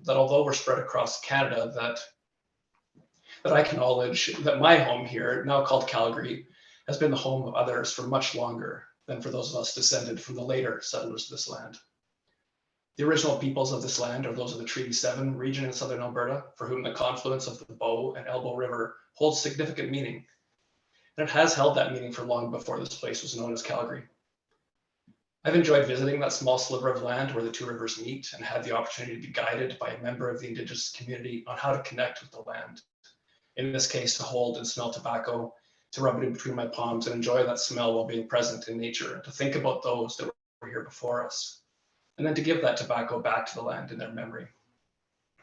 that although we're spread across Canada, that I acknowledge that my home here, now called Calgary, has been the home of others for much longer than for those of us descended from the later settlers of this land. The original peoples of this land are those of the Treaty 7 region in southern Alberta, for whom the confluence of the Bow and Elbow River holds significant meaning. And it has held that meaning for long before this place was known as Calgary. I've enjoyed visiting that small sliver of land where the two rivers meet and had the opportunity to be guided by a member of the Indigenous community on how to connect with the land. In this case, to hold and smell tobacco, to rub it in between my palms and enjoy that smell while being present in nature, and to think about those that were here before us, and then to give that tobacco back to the land in their memory.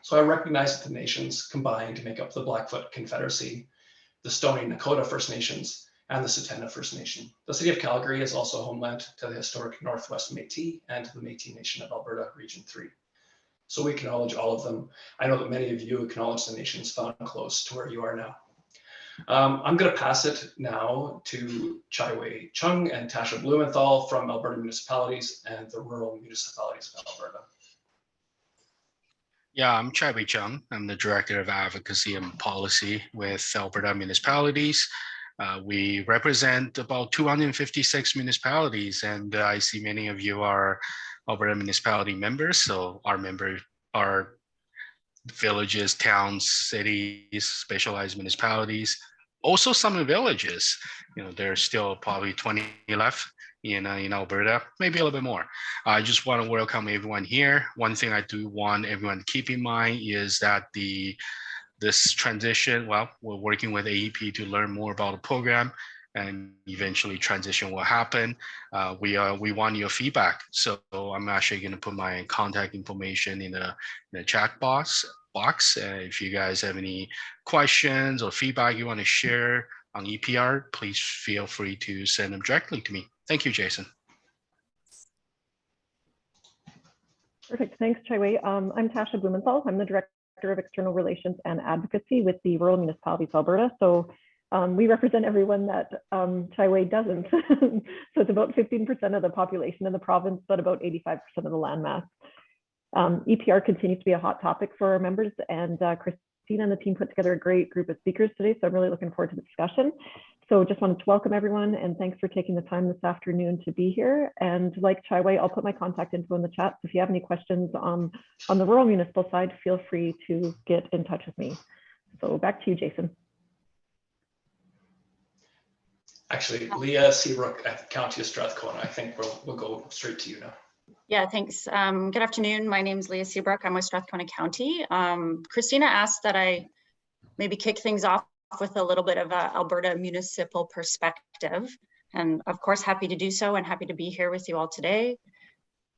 So I recognize that the nations combined make up the Blackfoot Confederacy, the Stoney Nakoda First Nations, and the Tsuut'ina First Nation. The city of Calgary is also homeland to the historic Northwest Métis and to the Métis Nation of Alberta, Region 3. So we acknowledge all of them. I know that many of you acknowledge the nations found close to where you are now. I'm going to pass it now to Chai Wei Chung and Tasha Blumenthal from Alberta Municipalities and the Rural Municipalities of Alberta. Yeah, I'm Chai Wei Chung. I'm the Director of Advocacy and Policy with Alberta Municipalities. We represent about 256 municipalities, and I see many of you are Alberta municipality members. So our members are villages, towns, cities, specialized municipalities, also some villages. You know, there's still probably 20 left in Alberta, maybe a little bit more. I just want to welcome everyone here. One thing I do want everyone to keep in mind is that this transition, well, we're working with AEP to learn more about the program, and eventually transition will happen. We want your feedback. So I'm actually going to put my contact information in the chat box. If you guys have any questions or feedback you want to share on EPR, please feel free to send them directly to me. Thank you, Jason. Perfect. Thanks, Chai Wei. I'm Tasha Blumenthal. I'm the Director of External Relations and Advocacy with the Rural Municipalities of Alberta. So we represent everyone that Chai Wei doesn't. So it's about 15% of the population in the province, but about 85% of the landmass. EPR continues to be a hot topic for our members, and Christina and the team put together a great group of speakers today, so I'm really looking forward to the discussion. So just wanted to welcome everyone, and thanks for taking the time this afternoon to be here. And like Chai Wei, I'll put my contact info in the chat. So if you have any questions on the rural municipal side, feel free to get in touch with me. So back to you, Jason. Actually, Leah Seabrook at the County of Strathcona, I think we'll go straight to you now. Yeah, thanks. Good afternoon. My name is Leah Seabrook. I'm with Strathcona County. Christina asked that I maybe kick things off with a little bit of a Alberta municipal perspective. And of course, happy to do so and happy to be here with you all today.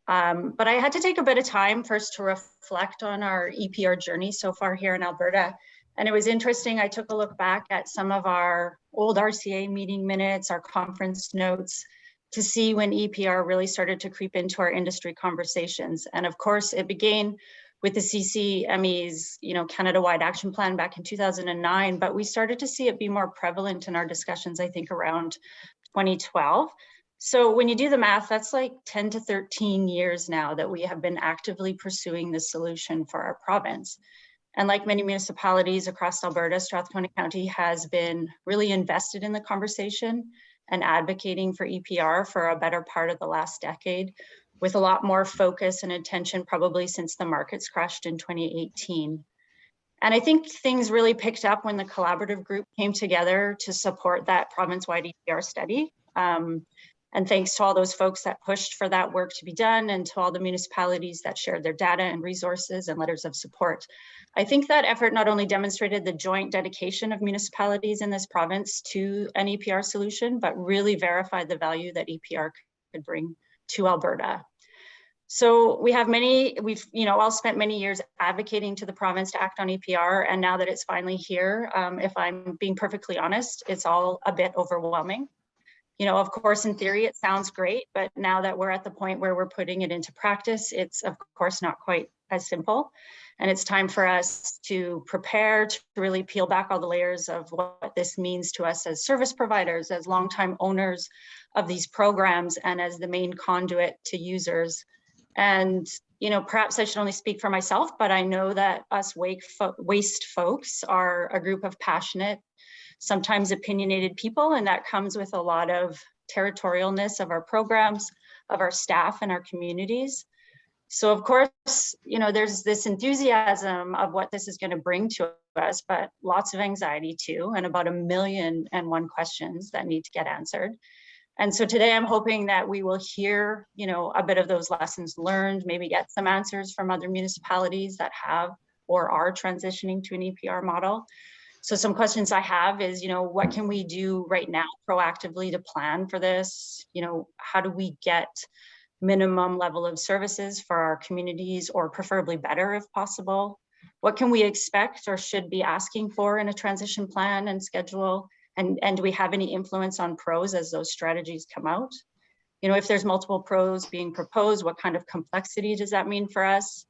But I had to take a bit of time first to reflect on our EPR journey so far here in Alberta. And it was interesting, I took a look back at some of our old RCA meeting minutes, our conference notes, to see when EPR really started to creep into our industry conversations. And of course, it began with the CCME's, Canada-wide action plan back in 2009, but we started to see it be more prevalent in our discussions, I think, around 2012. So when you do the math, that's like 10 to 13 years now that we have been actively pursuing this solution for our province. And like many municipalities across Alberta, Strathcona County has been really invested in the conversation and advocating for EPR for a better part of the last decade, with a lot more focus and attention probably since the markets crashed in 2018. And I think things really picked up when the collaborative group came together to support that province-wide EPR study. And thanks to all those folks that pushed for that work to be done, and to all the municipalities that shared their data and resources and letters of support. I think that effort not only demonstrated the joint dedication of municipalities in this province to an EPR solution, but really verified the value that EPR could bring to Alberta. So we've all spent many years advocating to the province to act on EPR, and now that it's finally here, if I'm being perfectly honest, it's all a bit overwhelming. Of course, in theory, it sounds great, but now that we're at the point where we're putting it into practice, it's of course not quite as simple. And it's time for us to prepare to really peel back all the layers of what this means to us as service providers, as longtime owners of these programs, and as the main conduit to users. And you know, perhaps I should only speak for myself, but I know that us waste folks are a group of passionate, sometimes opinionated people, and that comes with a lot of territorialness of our programs, of our staff and our communities. So of course, you know, there's this enthusiasm of what this is going to bring to us, but lots of anxiety too, and about 1,000,001 questions that need to get answered. And so today I'm hoping that we will hear, you know, a bit of those lessons learned, maybe get some answers from other municipalities that have or are transitioning to an EPR model. So some questions I have is, you know, what can we do right now proactively to plan for this? You know, how do we get minimum level of services for our communities, or preferably better if possible? What can we expect or should be asking for in a transition plan and schedule? And do we have any influence on pros as those strategies come out? You know, if there's multiple pros being proposed, what kind of complexity does that mean for us?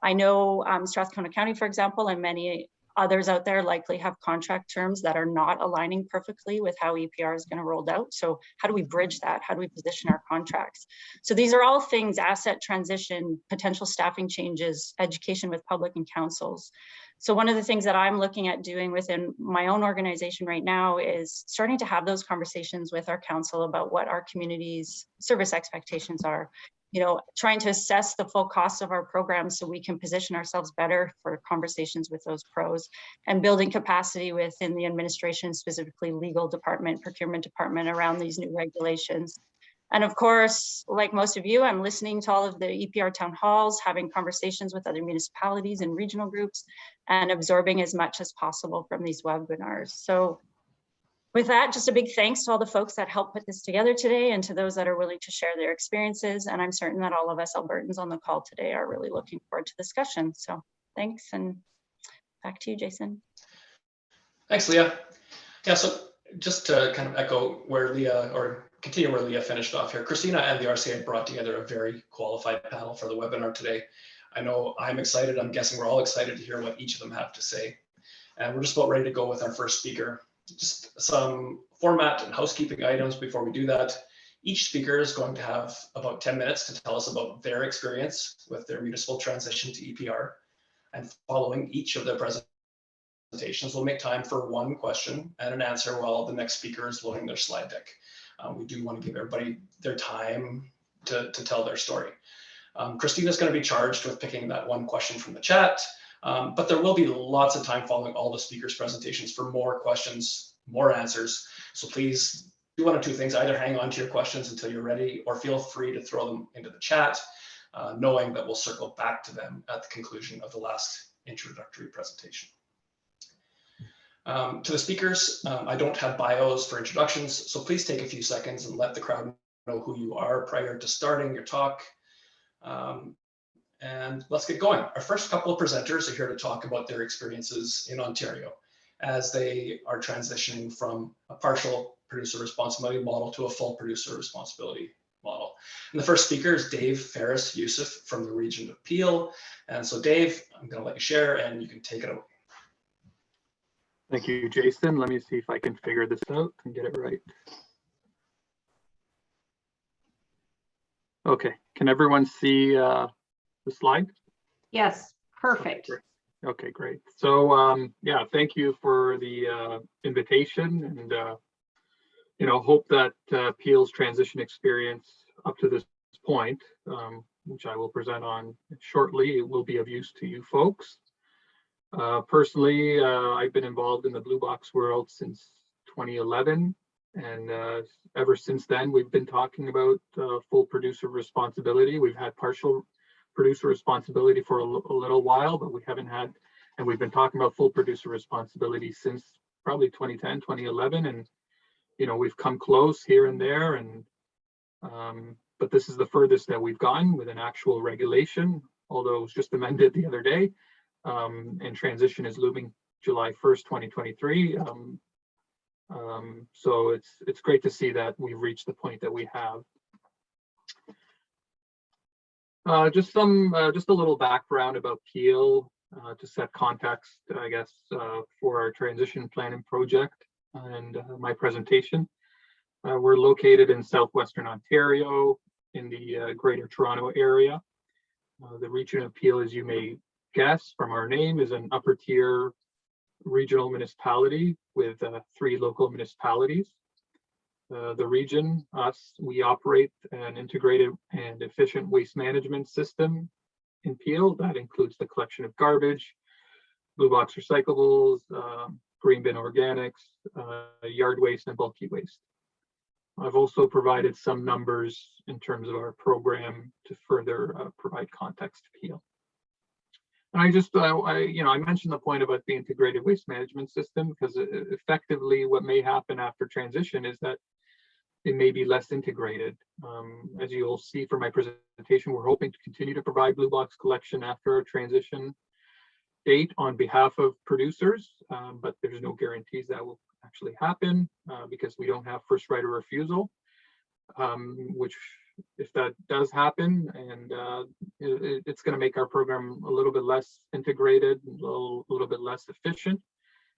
I know Strathcona County, for example, and many others out there likely have contract terms that are not aligning perfectly with how EPR is going to roll out. So how do we bridge that? How do we position our contracts? So these are all things: asset transition, potential staffing changes, education with public and councils. So one of the things that I'm looking at doing within my own organization right now is starting to have those conversations with our council about what our community's service expectations are. You know, trying to assess the full cost of our programs so we can position ourselves better for conversations with those pros, and building capacity within the administration, specifically legal department, procurement department, around these new regulations. And of course, like most of you, I'm listening to all of the EPR town halls, having conversations with other municipalities and regional groups, and absorbing as much as possible from these webinars. So with that, just a big thanks to all the folks that helped put this together today, and to those that are willing to share their experiences. And I'm certain that all of us Albertans on the call today are really looking forward to the discussion. So thanks, and back to you, Jason. Thanks, Leah. Yeah, so just to kind of echo where Leah, or continue where Leah finished off here, Christina and the RCA brought together a very qualified panel for the webinar today. I know I'm excited. I'm guessing we're all excited to hear what each of them have to say. And we're just about ready to go with our first speaker. Just some format and housekeeping items before we do that. Each speaker is going to have about 10 minutes to tell us about their experience with their municipal transition to EPR. And following each of their presentations, we'll make time for one question and an answer while the next speaker is loading their slide deck. We do want to give everybody their time to tell their story. Christina's going to be charged with picking that one question from the chat. But there will be lots of time following all the speakers' presentations for more questions, more answers. So please do one of two things: either hang on to your questions until you're ready, or feel free to throw them into the chat, knowing that we'll circle back to them at the conclusion of the last introductory presentation. To the speakers, I don't have bios for introductions, so please take a few seconds and let the crowd know who you are prior to starting your talk. And let's get going. Our first couple of presenters are here to talk about their experiences in Ontario as they are transitioning from a partial producer responsibility model to a full producer responsibility model. And the first speaker is Dave Ferris Youssef from the region of Peel. And so Dave, I'm going to let you share and you can take it away. Thank you, Jason. Let me see if I can figure this out and get it right. Okay, can everyone see the slide? Yes, perfect. Okay, great. So yeah, thank you for the invitation, and you know, hope that Peel's transition experience up to this point, which I will present on shortly, will be of use to you folks. Personally, I've been involved in the Blue Box world since 2011, and ever since then, we've been talking about full producer responsibility. We've had partial producer responsibility for a little while, but we haven't had, and we've been talking about full producer responsibility since probably 2010, 2011, and you know, we've come close here and there, and but this is the furthest that we've gone with an actual regulation, although it was just amended the other day. And transition is looming July 1st, 2023. So it's great to see that we've reached the point that we have. Just a little background about Peel to set context, I guess, for our transition planning project and my presentation. We're located in southwestern Ontario in the Greater Toronto area. The region of Peel, as you may guess from our name, is an upper tier regional municipality with 3 local municipalities. The region, we operate an integrated and efficient waste management system in Peel that includes the collection of garbage, blue box recyclables, green bin organics, yard waste, and bulky waste. I've also provided some numbers in terms of our program to further provide context to Peel. And I mentioned the point about the integrated waste management system because effectively what may happen after transition is that it may be less integrated. As you'll see from my presentation, we're hoping to continue to provide blue box collection after our transition date on behalf of producers, but there's no guarantees that will actually happen because we don't have first right of refusal, which if that does happen, and it's going to make our program a little bit less integrated, a little bit less efficient.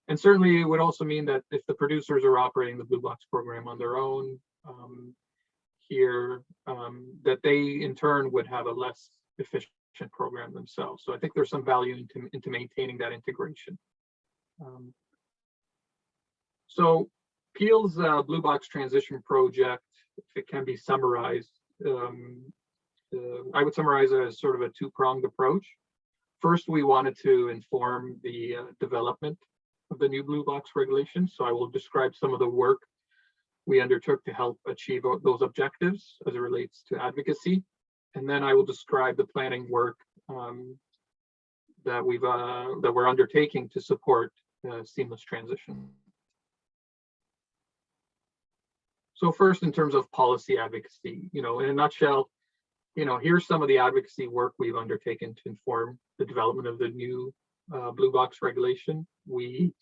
And certainly it would also mean that if the producers are operating the blue box program on their own here, that they in turn would have a less efficient program themselves. So I think there's some value into maintaining that integration. So Peel's blue box transition project, if it can be summarized, I would summarize it as sort of a 2-pronged approach. First, we wanted to inform the development of the new blue box regulations. So I will describe some of the work we undertook to help achieve those objectives as it relates to advocacy. And then I will describe the planning work that we're undertaking to support seamless transition. So first, in terms of policy advocacy, in a nutshell, here's some of the advocacy work we've undertaken to inform the development of the new blue box regulation. We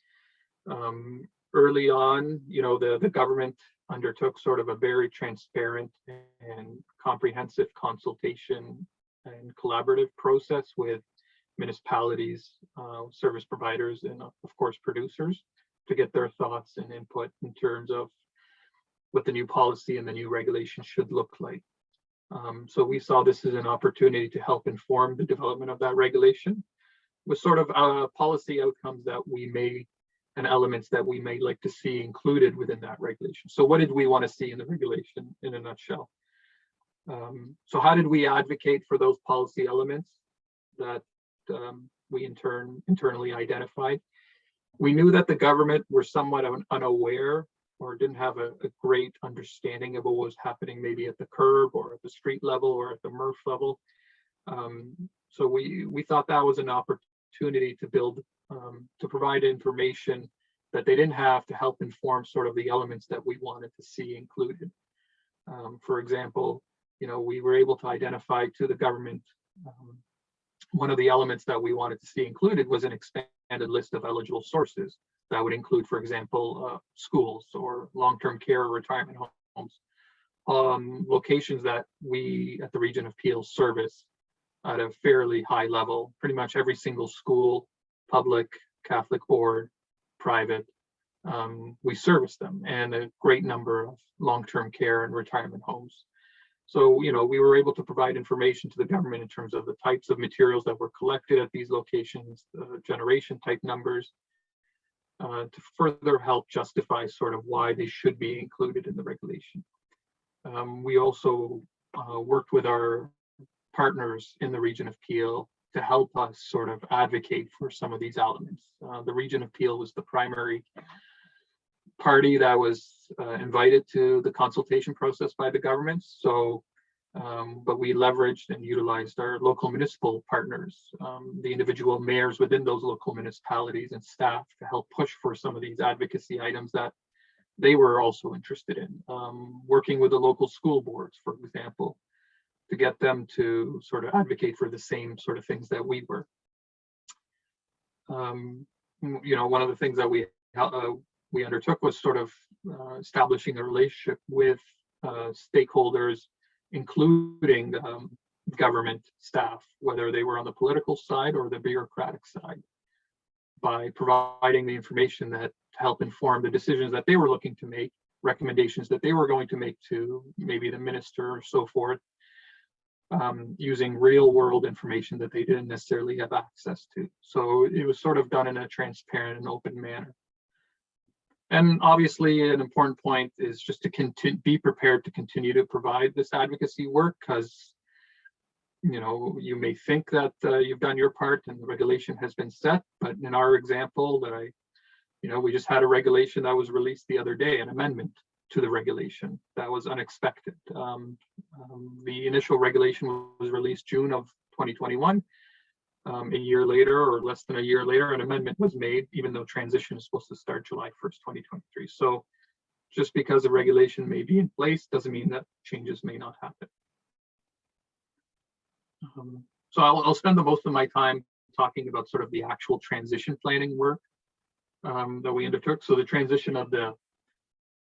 early on, the government undertook sort of a very transparent and comprehensive consultation and collaborative process with municipalities, service providers, and of course producers to get their thoughts and input in terms of what the new policy and the new regulation should look like. So we saw this as an opportunity to help inform the development of that regulation with sort of policy outcomes that we may and elements that we may like to see included within that regulation. So what did we want to see in the regulation in a nutshell? So how did we advocate for those policy elements that we internally identified? We knew that the government were somewhat unaware or didn't have a great understanding of what was happening maybe at the curb or at the street level or at the MRF level. So we thought that was an opportunity to build, to provide information that they didn't have to help inform sort of the elements that we wanted to see included. For example, we were able to identify to the government, one of the elements that we wanted to see included was an expanded list of eligible sources. That would include, for example, schools or long-term care or retirement homes, locations that we at the region of Peel service at a fairly high level. Pretty much every single school, public, Catholic board, private, we service them, and a great number of long-term care and retirement homes. So, we were able to provide information to the government in terms of the types of materials that were collected at these locations, generation type numbers, to further help justify sort of why they should be included in the regulation. We also worked with our partners in the region of Peel to help us sort of advocate for some of these elements. The region of Peel was the primary party that was invited to the consultation process by the government. So, but we leveraged and utilized our local municipal partners, the individual mayors within those local municipalities and staff to help push for some of these advocacy items that they were also interested in. Working with the local school boards, for example, to get them to sort of advocate for the same sort of things that we were. One of the things that we undertook was sort of establishing a relationship with stakeholders, including government staff, whether they were on the political side or the bureaucratic side, by providing the information that to help inform the decisions that they were looking to make, recommendations that they were going to make to maybe the minister or so forth. using real world information that they didn't necessarily have access to. So it was sort of done in a transparent and open manner. And obviously an important point is just to be prepared to continue to provide this advocacy work, because you may think that you've done your part and the regulation has been set, but in our example that we just had a regulation that was released the other day, an amendment to the regulation that was unexpected. The initial regulation was released June of 2021. A year later, or less than a year later, an amendment was made, even though transition is supposed to start July 1st, 2023. So just because the regulation may be in place doesn't mean that changes may not happen. So I'll spend the most of my time talking about sort of the actual transition planning work that we undertook. So the transition of the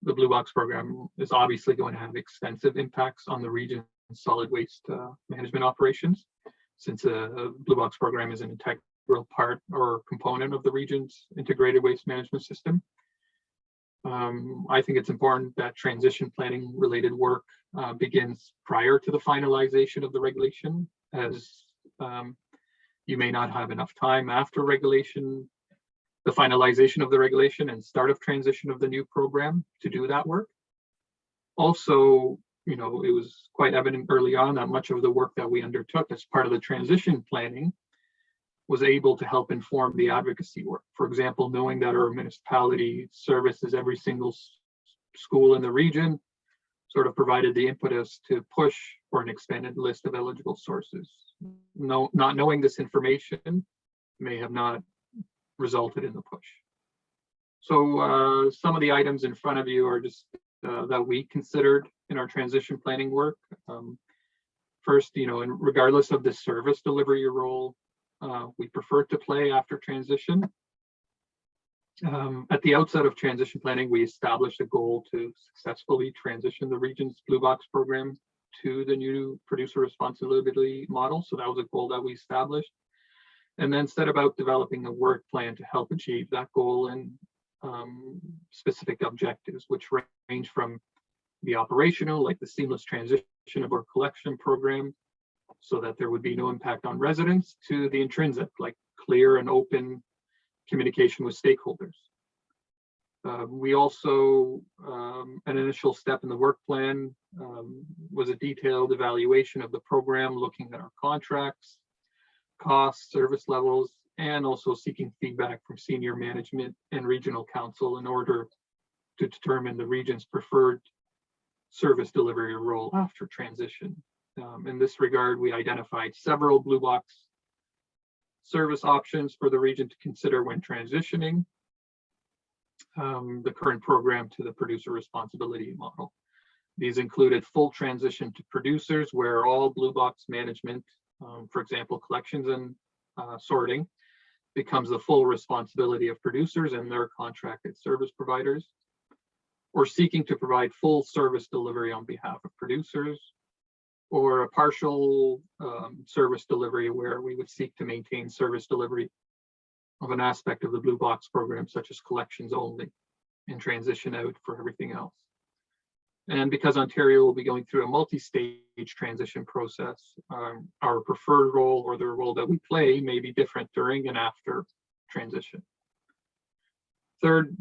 Blue Box program is obviously going to have extensive impacts on the region's solid waste management operations, since a Blue Box program is an integral part or component of the region's integrated waste management system. I think it's important that transition planning related work begins prior to the finalization of the regulation, as you may not have enough time after the finalization of the regulation and start of transition of the new program to do that work. Also, it was quite evident early on that much of the work that we undertook as part of the transition planning was able to help inform the advocacy work. For example, knowing that our municipality services every single school in the region sort of provided the impetus to push for an expanded list of eligible sources. Not knowing this information may have not resulted in the push. So some of the items in front of you are just that we considered in our transition planning work. First, and regardless of the service delivery role we prefer to play after transition, at the outset of transition planning, we established a goal to successfully transition the region's Blue Box program to the new producer responsibility model. So that was a goal that we established, and then set about developing a work plan to help achieve that goal and specific objectives, which range from the operational, like the seamless transition of our collection program, so that there would be no impact on residents, to the intrinsic, like clear and open communication with stakeholders. We also, an initial step in the work plan was a detailed evaluation of the program, looking at our contracts, costs, service levels, and also seeking feedback from senior management and regional council in order to determine the region's preferred service delivery role after transition. In this regard, we identified several Blue Box service options for the region to consider when transitioning the current program to the producer responsibility model. These included full transition to producers, where all Blue Box management, for example, collections and sorting, becomes the full responsibility of producers and their contracted service providers, or seeking to provide full service delivery on behalf of producers, or a partial service delivery where we would seek to maintain service delivery of an aspect of the Blue Box program, such as collections only, and transition out for everything else. And because Ontario will be going through a multi-stage transition process, our preferred role, or the role that we play, may be different during and after transition. Third,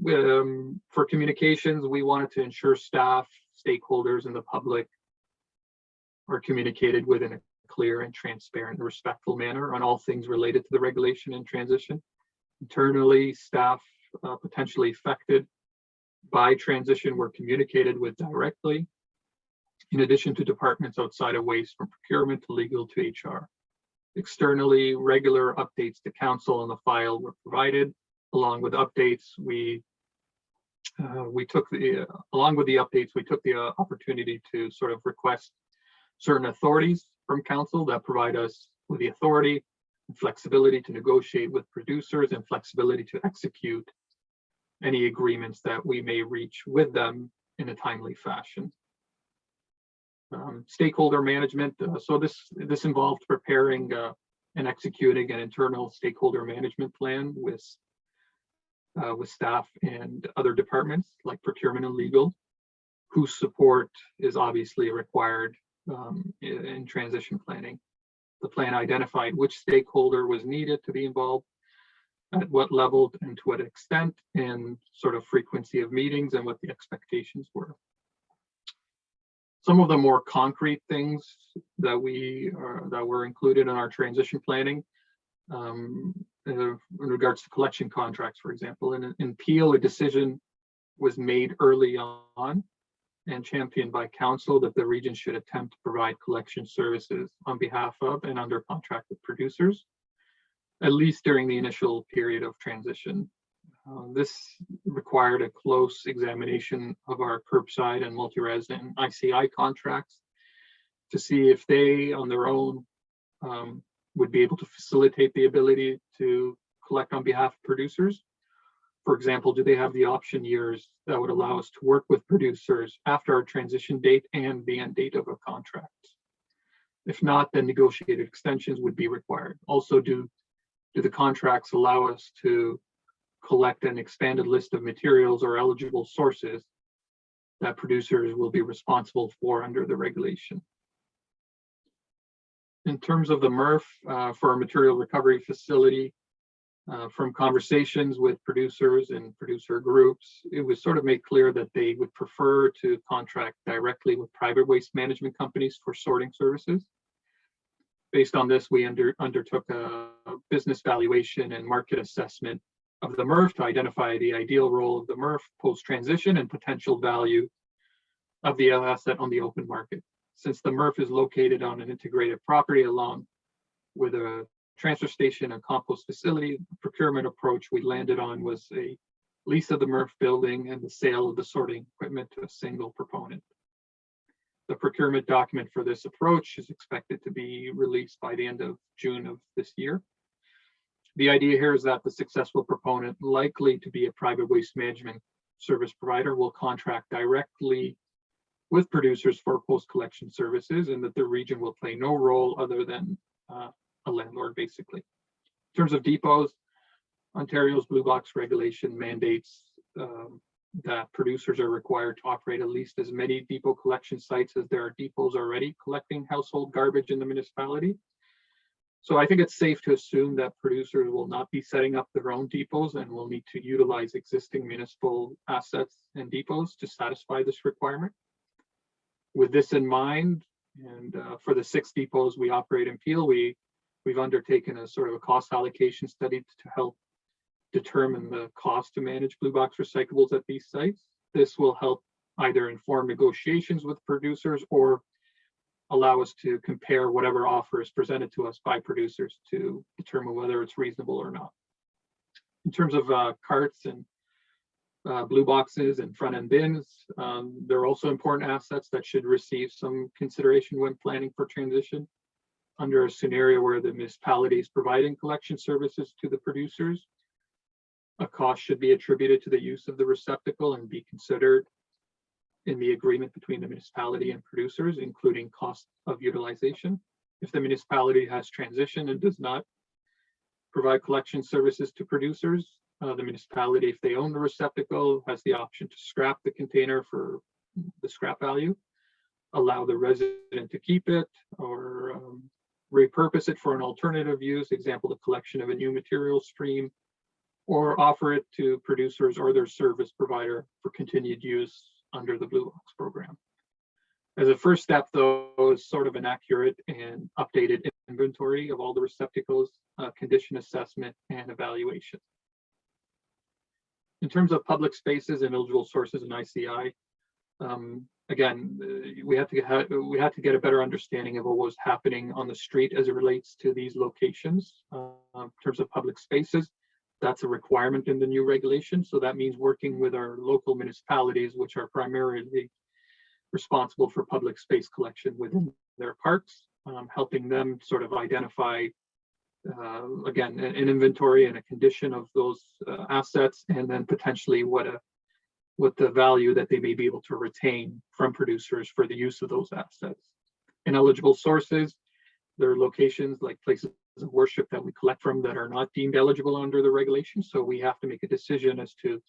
for communications, we wanted to ensure staff, stakeholders, and the public are communicated with in a clear and transparent and respectful manner on all things related to the regulation and transition. Internally, staff potentially affected by transition were communicated with directly, in addition to departments outside of waste, from procurement to legal to HR. Externally, regular updates to council on the file were provided. Along with updates, we took the opportunity to sort of request certain authorities from council that provide us with the authority and flexibility to negotiate with producers and flexibility to execute any agreements that we may reach with them in a timely fashion. Stakeholder management. So this involved preparing and executing an internal stakeholder management plan with staff and other departments like procurement and legal, whose support is obviously required in transition planning. The plan identified which stakeholder was needed to be involved, at what level and to what extent, and sort of frequency of meetings and what the expectations were. Some of the more concrete things that were included in our transition planning in regards to collection contracts, for example. In Peel, a decision was made early on and championed by council that the region should attempt to provide collection services on behalf of and under contract with producers, at least during the initial period of transition. This required a close examination of our curbside and multi-res and ICI contracts to see if they on their own would be able to facilitate the ability to collect on behalf of producers. For example, do they have the option years that would allow us to work with producers after our transition date and the end date of a contract? If not, then negotiated extensions would be required. Also, do the contracts allow us to collect an expanded list of materials or eligible sources that producers will be responsible for under the regulation? In terms of the MRF for our material recovery facility, from conversations with producers and producer groups, it was sort of made clear that they would prefer to contract directly with private waste management companies for sorting services. Based on this, we undertook a business valuation and market assessment of the MRF to identify the ideal role of the MRF post-transition and potential value of the asset on the open market. Since the MRF is located on an integrated property along with a transfer station and compost facility, the procurement approach we landed on was a lease of the MRF building and the sale of the sorting equipment to a single proponent. The procurement document for this approach is expected to be released by the end of June of this year. The idea here is that the successful proponent, likely to be a private waste management service provider, will contract directly with producers for post-collection services, and that the region will play no role other than a landlord, basically. In terms of depots, Ontario's Blue Box regulation mandates that producers are required to operate at least as many depot collection sites as there are depots already collecting household garbage in the municipality. So I think it's safe to assume that producers will not be setting up their own depots and will need to utilize existing municipal assets and depots to satisfy this requirement. With this in mind, and for the 6 depots we operate in Peel, we've undertaken a sort of a cost allocation study to help determine the cost to manage blue box recyclables at these sites. This will help either inform negotiations with producers or allow us to compare whatever offer is presented to us by producers to determine whether it's reasonable or not. In terms of carts and blue boxes and front end bins, they're also important assets that should receive some consideration when planning for transition. Under a scenario where the municipality is providing collection services to the producers, a cost should be attributed to the use of the receptacle and be considered in the agreement between the municipality and producers, including cost of utilization. If the municipality has transitioned and does not provide collection services to producers, the municipality, if they own the receptacle, has the option to scrap the container for the scrap value, allow the resident to keep it, or repurpose it for an alternative use, example, the collection of a new material stream, or offer it to producers or their service provider for continued use under the Blue Box program. As a first step, though, is sort of an accurate and updated inventory of all the receptacles, condition assessment, and evaluation. In terms of public spaces and eligible sources in ICI, again, we had to get a better understanding of what was happening on the street as it relates to these locations. In terms of public spaces, that's a requirement in the new regulation. So that means working with our local municipalities, which are primarily responsible for public space collection within their parks, helping them sort of identify, again, an inventory and a condition of those assets, and then potentially what the value that they may be able to retain from producers for the use of those assets. Ineligible sources, there are locations like places of worship that we collect from that are not deemed eligible under the regulation. So we have to make a decision as to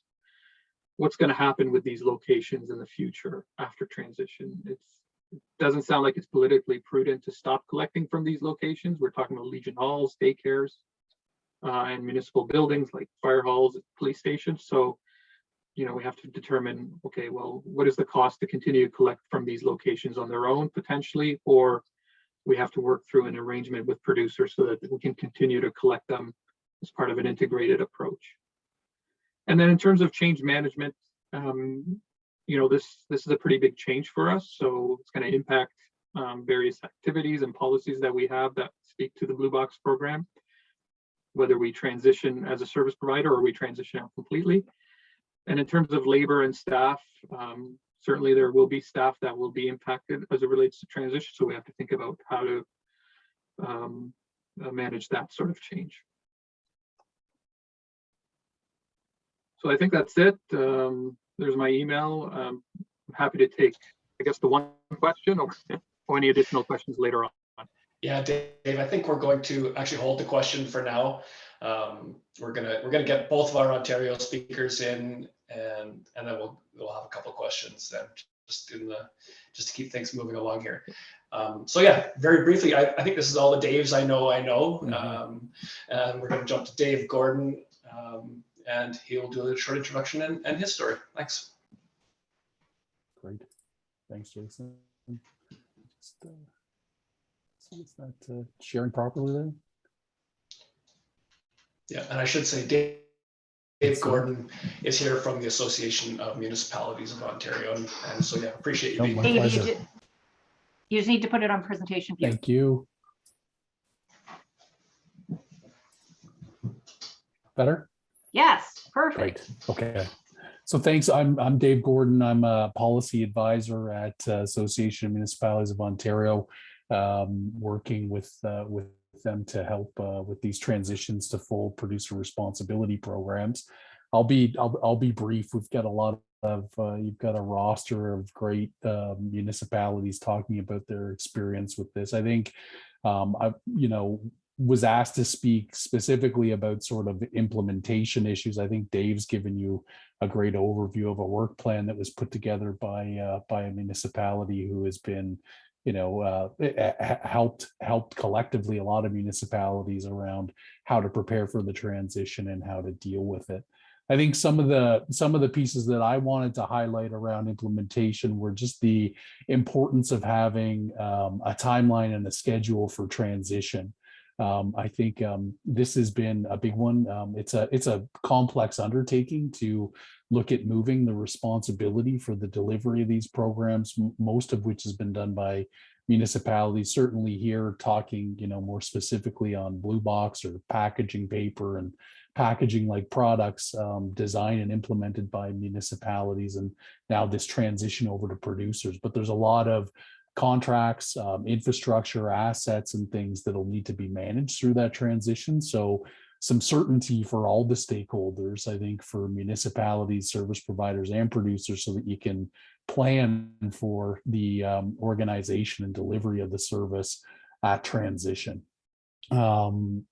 what's going to happen with these locations in the future after transition. doesn't sound like it's politically prudent to stop collecting from these locations. We're talking about Legion halls, daycares, and municipal buildings like fire halls, police stations. So, you know, we have to determine, okay, well, what is the cost to continue to collect from these locations on their own potentially, or we have to work through an arrangement with producers so that we can continue to collect them as part of an integrated approach. And then in terms of change management, you know, this is a pretty big change for us. So it's going to impact various activities and policies that we have that speak to the Blue Box program, whether we transition as a service provider or we transition out completely. And in terms of labor and staff, certainly there will be staff that will be impacted as it relates to transition. So we have to think about how to manage that sort of change. So I think that's it. There's my email. I'm happy to take, I guess, the one question or any additional questions later on. Yeah, Dave, I think we're going to actually hold the question for now. We're gonna get both of our Ontario speakers in, and then we'll have a couple of questions then, just to keep things moving along here. So yeah, very briefly, I think this is all the Daves I know. And we're gonna jump to Dave Gordon, and he'll do a short introduction and his story. Thanks. Great, thanks, Jason. Just, so it's not sharing properly then. Yeah, and I should say Dave Gordon is here from the Association of Municipalities of Ontario, and so yeah, appreciate you being here. Dave, you just need to put it on presentation view. Thank you. Better? Yes, perfect. Great. Okay. So thanks. I'm Dave Gordon. I'm a policy advisor at Association of Municipalities of Ontario, working with them to help with these transitions to full producer responsibility programs. I'll be brief. We've got a lot of you've got a roster of great municipalities talking about their experience with this. I think I was asked to speak specifically about sort of implementation issues. I think Dave's given you a great overview of a work plan that was put together by a municipality who has been, helped collectively a lot of municipalities around how to prepare for the transition and how to deal with it. I think some of the pieces that I wanted to highlight around implementation were just the importance of having a timeline and a schedule for transition. I think this has been a big one. It's a complex undertaking to look at moving the responsibility for the delivery of these programs, most of which has been done by municipalities. Certainly here, talking more specifically on Blue Box or packaging paper and packaging like products, designed and implemented by municipalities, and now this transition over to producers. But there's a lot of contracts, infrastructure, assets, and things that'll need to be managed through that transition. So some certainty for all the stakeholders, I think, for municipalities, service providers, and producers, so that you can plan for the organization and delivery of the service at transition. It'll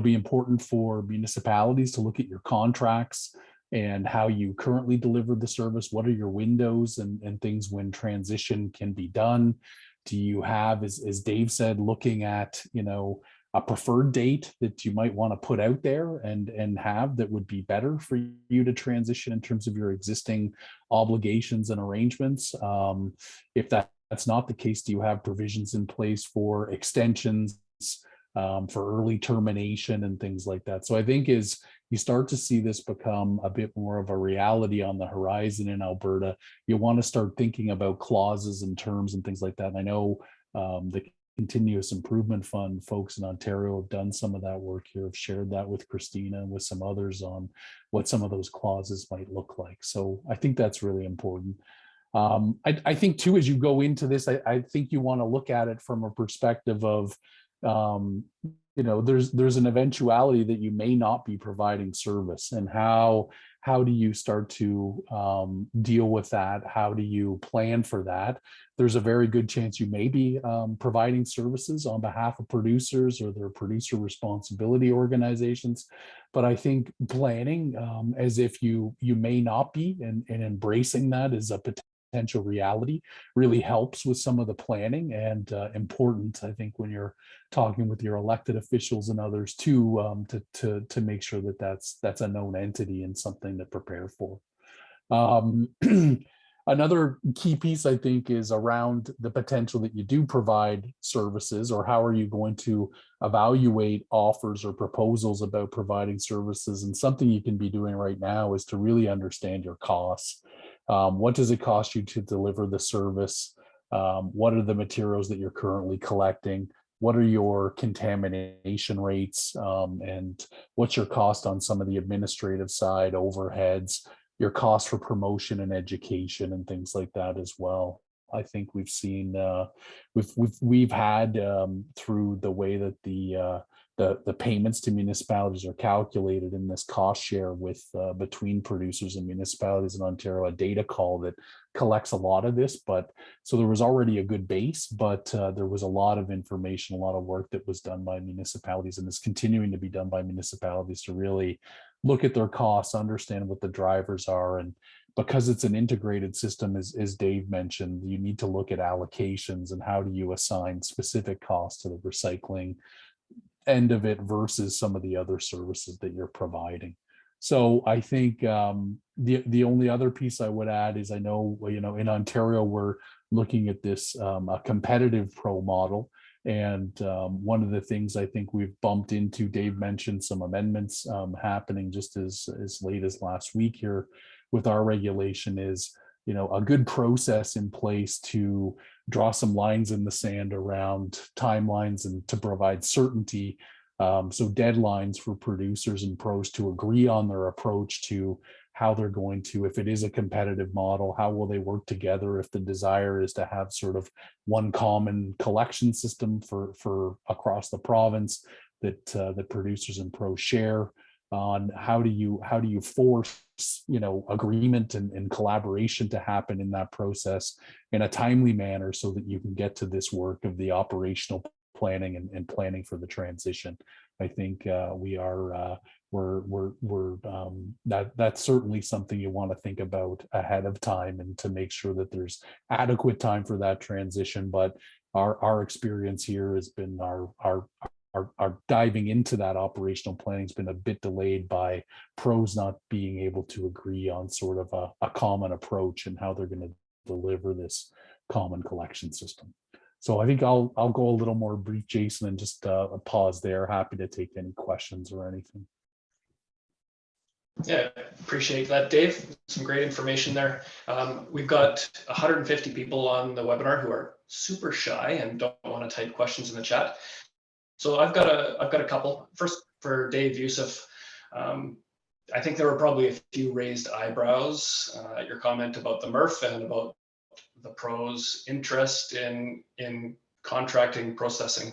be important for municipalities to look at your contracts and how you currently deliver the service. What are your windows and things when transition can be done? Do you have, as Dave said, looking at a preferred date that you might want to put out there and have that would be better for you to transition in terms of your existing obligations and arrangements? If that's not the case, do you have provisions in place for extensions, for early termination and things like that? So I think as you start to see this become a bit more of a reality on the horizon in Alberta, you want to start thinking about clauses and terms and things like that. And I know the Continuous Improvement Fund folks in Ontario have done some of that work here, have shared that with Christina and with some others on what some of those clauses might look like. So I think that's really important. I think too, as you go into this, I think you want to look at it from a perspective of there's an eventuality that you may not be providing service, and how do you start to deal with that? How do you plan for that? There's a very good chance you may be providing services on behalf of producers or their producer responsibility organizations, but I think planning as if you may not be, and embracing that is a potential potential reality really helps with some of the planning, and important, I think, when you're talking with your elected officials and others too, to make sure that that's a known entity and something to prepare for. Another key piece, I think, is around the potential that you do provide services, or how are you going to evaluate offers or proposals about providing services. And something you can be doing right now is to really understand your costs. What does it cost you to deliver the service? What are the materials that you're currently collecting? What are your contamination rates? And what's your cost on some of the administrative side, overheads, your cost for promotion and education and things like that as well. I think we've seen we've had through the way that the payments to municipalities are calculated in this cost share with between producers and municipalities in Ontario, a data call that collects a lot of this. But so there was already a good base, but there was a lot of information, a lot of work that was done by municipalities, and is continuing to be done by municipalities to really look at their costs, understand what the drivers are. And because it's an integrated system, as Dave mentioned, you need to look at allocations and how do you assign specific costs to the recycling end of it versus some of the other services that you're providing. So I think the only other piece I would add is, I know, in Ontario, we're looking at this a competitive pro model. And one of the things I think we've bumped into, Dave mentioned some amendments happening just as late as last week here with our regulation, is a good process in place to draw some lines in the sand around timelines and to provide certainty. So deadlines for producers and pros to agree on their approach to how they're going to, if it is a competitive model, how will they work together? If the desire is to have sort of one common collection system for across the province that the producers and pros share on, how do you force agreement and collaboration to happen in that process in a timely manner so that you can get to this work of the operational planning and planning for the transition. I think that's certainly something you want to think about ahead of time, and to make sure that there's adequate time for that transition. But our experience here has been our diving into that operational planning has been a bit delayed by pros not being able to agree on sort of a common approach and how they're going to deliver this common collection system. So I think I'll go a little more brief, Jason, and just pause there. Happy to take any questions or anything. Yeah, appreciate that, Dave. Some great information there. We've got 150 people on the webinar who are super shy and don't want to type questions in the chat. So I've got a couple. First, for Dave, Youssef, I think there were probably a few raised eyebrows at your comment about the MRF and about the pros' interest in contracting processing.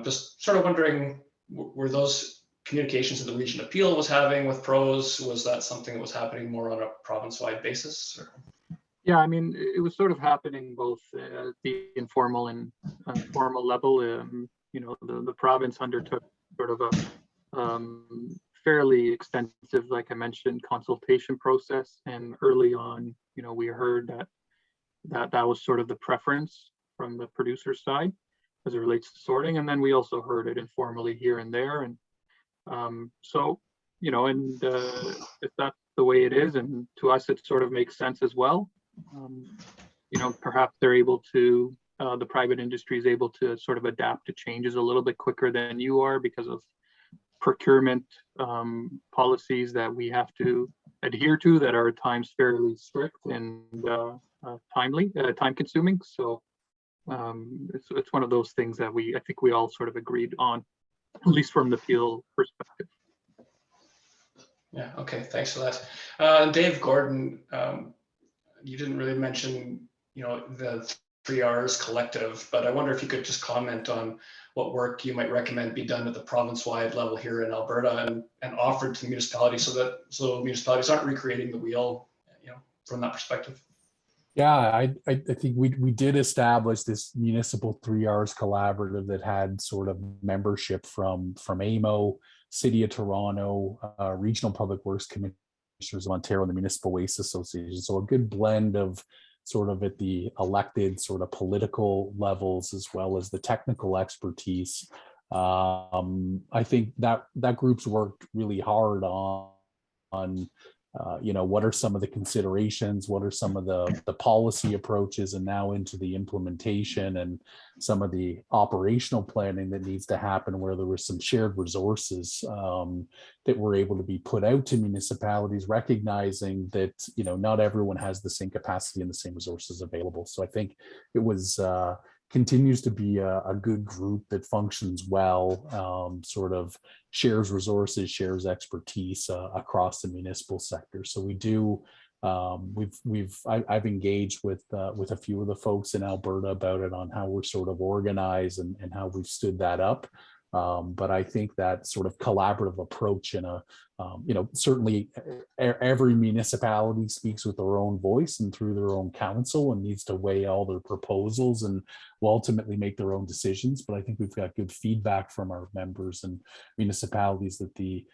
Just sort of wondering, were those communications that the Region Appeal was having with pros, was that something that was happening more on a province-wide basis? Or? Yeah, I mean, it was sort of happening both at the informal and formal level. The province undertook sort of a fairly extensive, like I mentioned, consultation process. And early on, we heard that was sort of the preference from the producer side as it relates to sorting. And then we also heard it informally here and there. And if that's the way it is, and to us, it sort of makes sense as well. Perhaps they're able to, the private industry is able to sort of adapt to changes a little bit quicker than you are because of procurement policies that we have to adhere to that are at times fairly strict and time consuming. So it's one of those things that I think we all sort of agreed on, at least from the Peel perspective. Yeah, okay, thanks for that. Dave Gordon, you didn't really mention, the 3Rs collective, but I wonder if you could just comment on what work you might recommend be done at the province-wide level here in Alberta and offered to municipalities so municipalities aren't recreating the wheel, from that perspective. Yeah, I think we did establish this municipal 3Rs collaborative that had sort of membership from AMO, City of Toronto, Regional Public Works Commissioners of Ontario, and the Municipal Waste Association. So a good blend of sort of at the elected sort of political levels, as well as the technical expertise. I think that group's worked really hard on what are some of the considerations, what are some of the policy approaches, and now into the implementation and some of the operational planning that needs to happen, where there were some shared resources that were able to be put out to municipalities, recognizing that not everyone has the same capacity and the same resources available. So I think it was continues to be a good group that functions well, sort of shares resources, shares expertise across the municipal sector. So we do, I've engaged with a few of the folks in Alberta about it, on how we're sort of organized and how we've stood that up. But I think that sort of collaborative approach in certainly every municipality speaks with their own voice and through their own council, and needs to weigh all their proposals and will ultimately make their own decisions. But I think we've got good feedback from our members and municipalities that the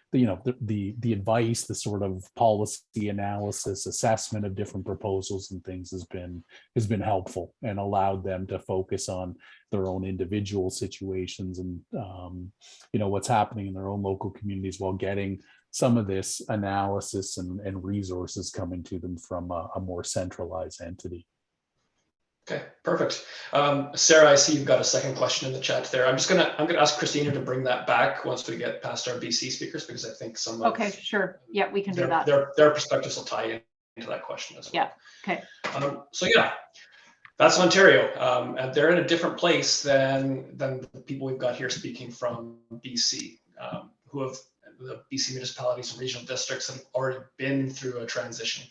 advice, the sort of policy analysis, assessment of different proposals and things has been helpful, and allowed them to focus on their own individual situations and what's happening in their own local communities, while getting some of this analysis and resources coming to them from a more centralized entity. Okay, perfect. Sarah, I see you've got a second question in the chat there. I'm gonna ask Christina to bring that back once we get past our BC speakers, because I think some of Okay, sure. Yeah, we can do that. Their perspectives will tie into that question as well. Yeah. Okay. So yeah, that's Ontario, and they're in a different place than the people we've got here speaking from BC, who have the BC municipalities and regional districts have already been through a transition.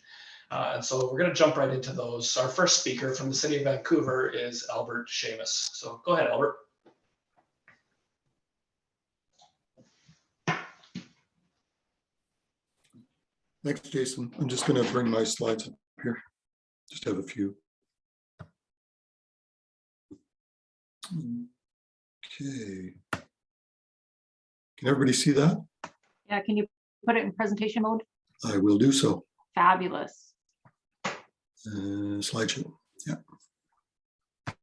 And so we're going to jump right into those. Our first speaker from the city of Vancouver is Albert Seamus. So go ahead, Albert. Thanks, Jason. I'm just going to bring my slides up here. Just have a few. Okay. Can everybody see that? Yeah, can you put it in presentation mode? I will do so. Fabulous. Slideshow. Yeah. I'm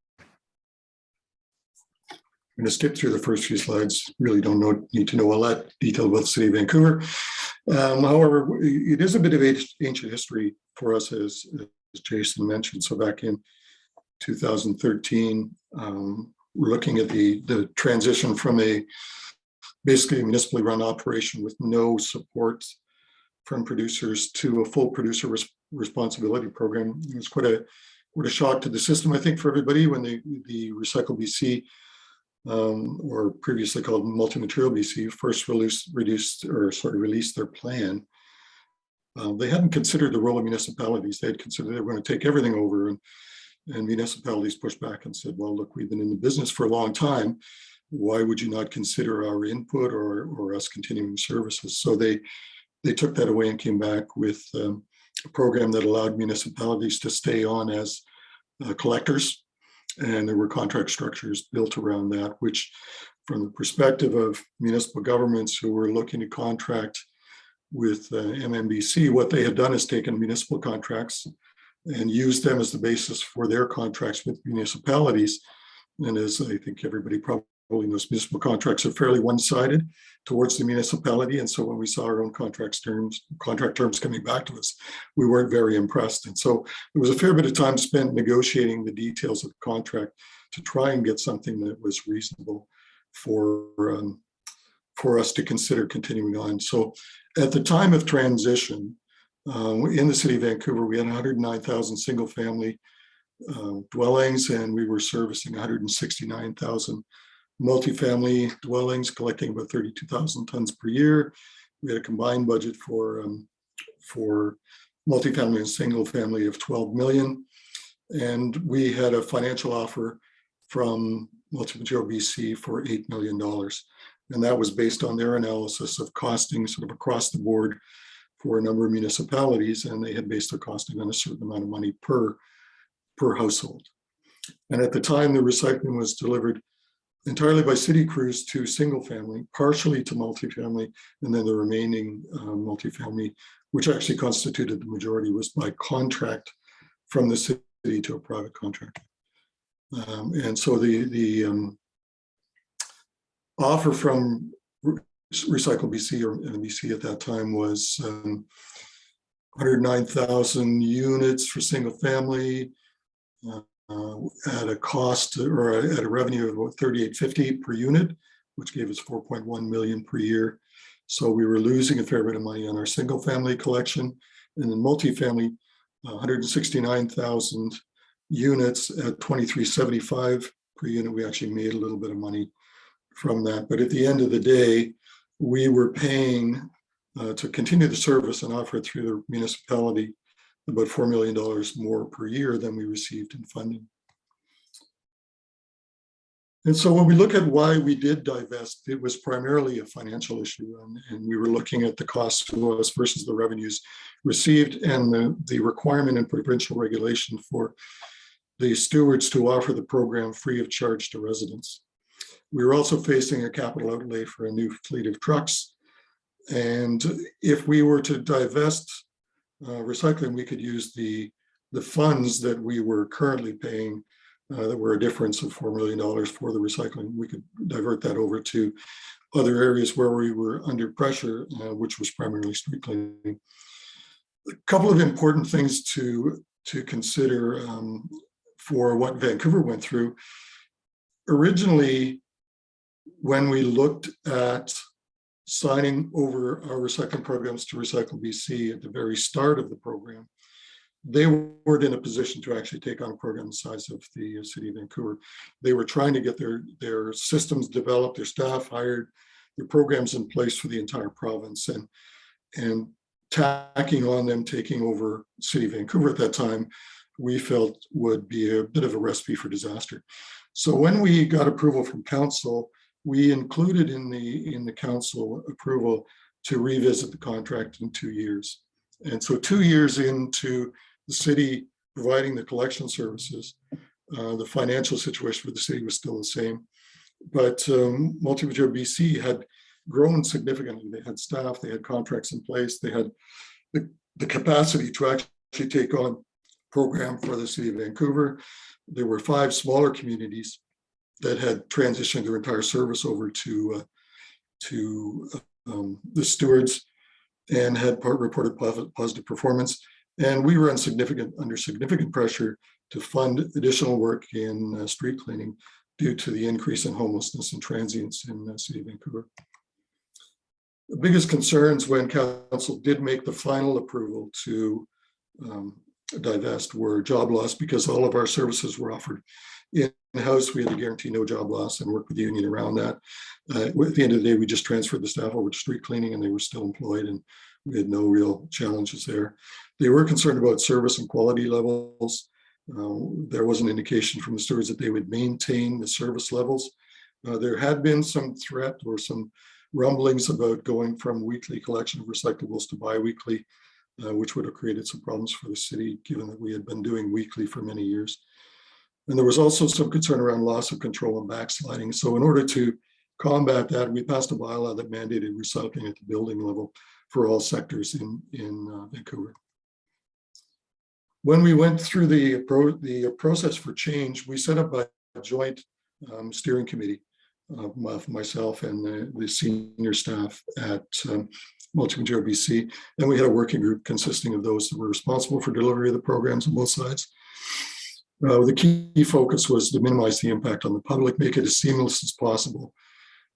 going to skip through the first few slides. Really don't need to know a lot detail about the city of Vancouver. However, it is a bit of ancient history for us, as Jason mentioned. So back in 2013, we're looking at the transition from basically a municipally run operation with no support from producers to a full producer responsibility program. It was quite a shock to the system, I think, for everybody when the Recycle BC, or previously called Multi-Material BC, first released their plan. They hadn't considered the role of municipalities. They had considered they were going to take everything over, and municipalities pushed back and said, well, look, we've been in the business for a long time. Why would you not consider our input or us continuing services? So they took that away and came back with a program that allowed municipalities to stay on as collectors. And there were contract structures built around that, which from the perspective of municipal governments who were looking to contract with MMBC, what they had done is taken municipal contracts and used them as the basis for their contracts with municipalities. And as I think everybody probably knows, municipal contracts are fairly one-sided towards the municipality. And so when we saw our own contract terms coming back to us, we weren't very impressed. And so there was a fair bit of time spent negotiating the details of the contract to try and get something that was reasonable for us to consider continuing on. So at the time of transition, in the city of Vancouver, we had 109,000 single family dwellings, and we were servicing 169,000 multifamily dwellings, collecting about 32,000 tons per year. We had a combined budget for multifamily and single family of 12 million. And we had a financial offer from Multi-Material BC for $8 million. And that was based on their analysis of costing sort of across the board for a number of municipalities, and they had based their costing on a certain amount of money per household. And at the time, the recycling was delivered entirely by city crews to single family, partially to multifamily, and then the remaining multifamily, which actually constituted the majority, was by contract from the city city to a private contractor. And so the offer from Recycle BC or NBC at that time was 109,000 units for single family at a cost or at a revenue of about $38.50 per unit, which gave us $4.1 million per year. So we were losing a fair bit of money on our single family collection, and then multifamily, 169,000 units at $23.75 per unit. We actually made a little bit of money from that. But at the end of the day, we were paying to continue the service and offer it through the municipality about $4 million more per year than we received in funding. And so when we look at why we did divest, it was primarily a financial issue. And we were looking at the cost to us versus the revenues received and the requirement in provincial regulation for the stewards to offer the program free of charge to residents. We were also facing a capital outlay for a new fleet of trucks. And if we were to divest recycling, we could use the funds that we were currently paying that were a difference of $4 million for the recycling. We could divert that over to other areas where we were under pressure, which was primarily street cleaning. A couple of important things to consider for what Vancouver went through. Originally, when we looked at signing over our recycling programs to Recycle BC at the very start of the program, they weren't in a position to actually take on a program the size of the city of Vancouver. They were trying to get their systems developed, their staff hired, their programs in place for the entire province, and tacking on them taking over City of Vancouver at that time, we felt would be a bit of a recipe for disaster. So when we got approval from council, we included in the council approval to revisit the contract in 2 years. And so 2 years into the city providing the collection services, the financial situation for the city was still the same. But Multi-Material BC had grown significantly. They had staff, they had contracts in place, they had the capacity to actually take on program for the city of Vancouver. There were 5 smaller communities that had transitioned their entire service over to the stewards and had reported positive performance. And we were under significant pressure to fund additional work in street cleaning due to the increase in homelessness and transients in the city of Vancouver. The biggest concerns when council did make the final approval to divest were job loss, because all of our services were offered in-house. We had to guarantee no job loss and work with the union around that. At the end of the day, we just transferred the staff over to street cleaning and they were still employed, and we had no real challenges there. They were concerned about service and quality levels. There was an indication from the stewards that they would maintain the service levels. There had been some threat or some rumblings about going from weekly collection of recyclables to bi-weekly, which would have created some problems for the city, given that we had been doing weekly for many years. And there was also some concern around loss of control and backsliding. So in order to combat that, we passed a bylaw that mandated recycling at the building level for all sectors in Vancouver. When we went through the process for change, we set up a joint steering committee of myself and the senior staff at Multi-Material BC. And we had a working group consisting of those that were responsible for delivery of the programs on both sides. The key focus was to minimize the impact on the public, make it as seamless as possible.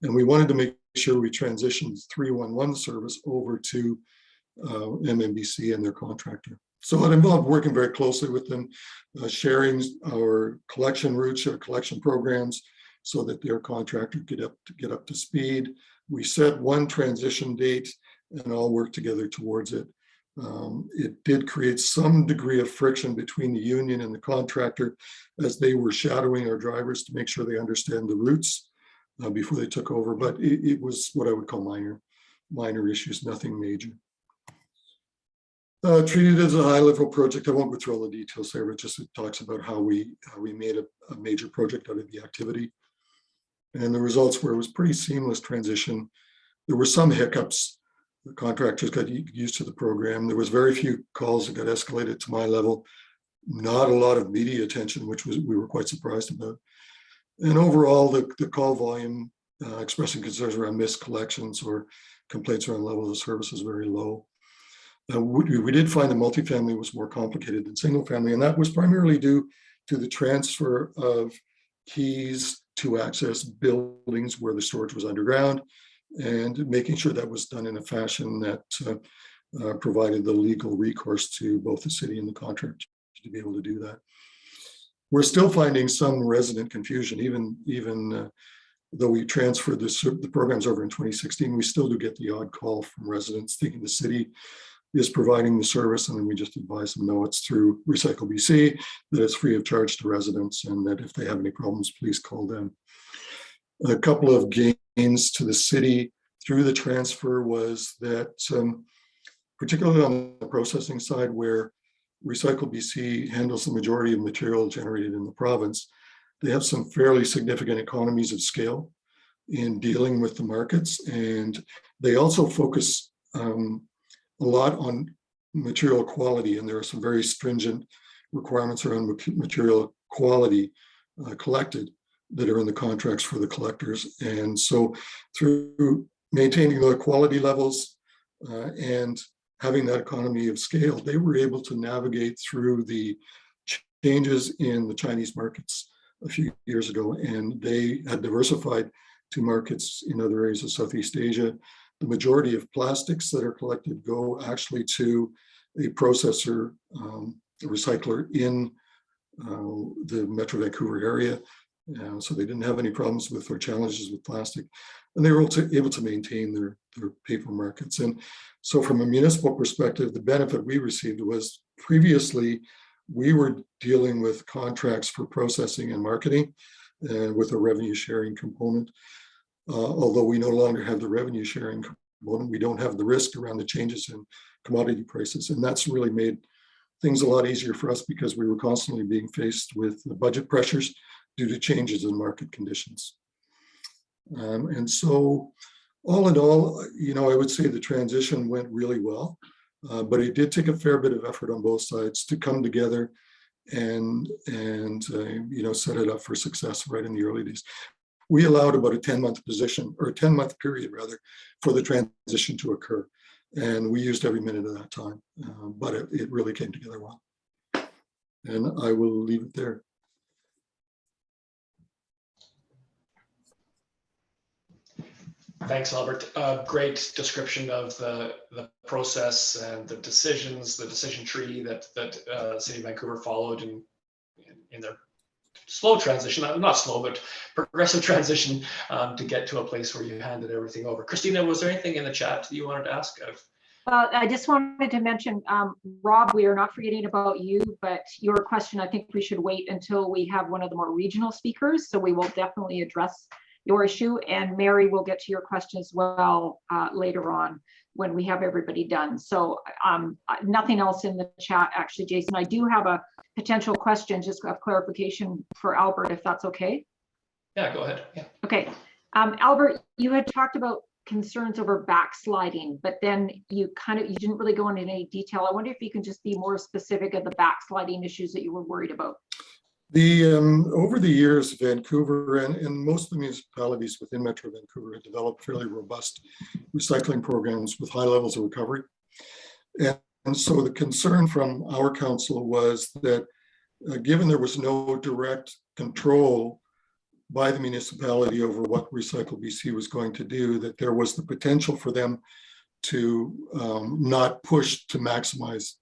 And we wanted to make sure we transitioned 311 service over to MMBC and their contractor. So it involved working very closely with them, sharing our collection routes, our collection programs, so that their contractor could get up to speed. We set one transition date and all worked together towards it. It did create some degree of friction between the union and the contractor as they were shadowing our drivers to make sure they understand the routes before they took over, but it was what I would call minor issues, nothing major. Treated as a high-level project. I won't go through all the details there, but just it talks about how we made a major project out of the activity. And the results were, it was pretty seamless transition. There were some hiccups. The contractors got used to the program. There was very few calls that got escalated to my level. not a lot of media attention, which we were quite surprised about. And overall, the call volume expressing concerns around missed collections or complaints around levels of service is very low. We did find that multifamily was more complicated than single family, and that was primarily due to the transfer of keys to access buildings where the storage was underground, and making sure that was done in a fashion that provided the legal recourse to both the city and the contractor to be able to do that. We're still finding some resident confusion, even though we transferred the programs over in 2016, we still do get the odd call from residents thinking the city is providing the service, and then we just advise them, no, it's through Recycle BC, that it's free of charge to residents, and that if they have any problems, please call them. A couple of gains to the city through the transfer was that, particularly on the processing side, where Recycle BC handles the majority of material generated in the province, they have some fairly significant economies of scale in dealing with the markets, and they also focus a lot on material quality, and there are some very stringent requirements around material quality collected that are in the contracts for the collectors. And so through maintaining the quality levels and having that economy of scale, they were able to navigate through the changes in the Chinese markets a few years ago, and they had diversified to markets in other areas of Southeast Asia. The majority of plastics that are collected go actually to a processor, a recycler in the Metro Vancouver area. So they didn't have any problems with or challenges with plastic, and they were able to maintain their paper markets. And so from a municipal perspective, the benefit we received was previously we were dealing with contracts for processing and marketing with a revenue sharing component. Although we no longer have the revenue sharing component, we don't have the risk around the changes in commodity prices. And that's really made things a lot easier for us because we were constantly being faced with the budget pressures due to changes in market conditions. And so all in all, I would say the transition went really well, but it did take a fair bit of effort on both sides to come together and set it up for success right in the early days. We allowed about a 10-month position, or a 10-month period rather, for the transition to occur. And we used every minute of that time, but it really came together well. And I will leave it there. Thanks, Albert. Great description of the process and the decisions, the decision tree that City of Vancouver followed in their slow transition, not slow, but progressive transition to get to a place where you handed everything over. Christina, was there anything in the chat that you wanted to ask? I just wanted to mention, Rob, we are not forgetting about you, but your question, I think we should wait until we have one of the more regional speakers. So we will definitely address your issue, and Mary will get to your question as well later on when we have everybody done. So nothing else in the chat, actually, Jason. I do have a potential question, just of clarification for Albert, if that's okay. Yeah, go ahead. Yeah. Okay. Albert, you had talked about concerns over backsliding, but then you didn't really go into any detail. I wonder if you can just be more specific of the backsliding issues that you were worried about. Over the years, Vancouver and most of the municipalities within Metro Vancouver have developed fairly robust recycling programs with high levels of recovery. And so the concern from our council was that given there was no direct control by the municipality over what Recycle BC was going to do, that there was the potential for them to not push to maximize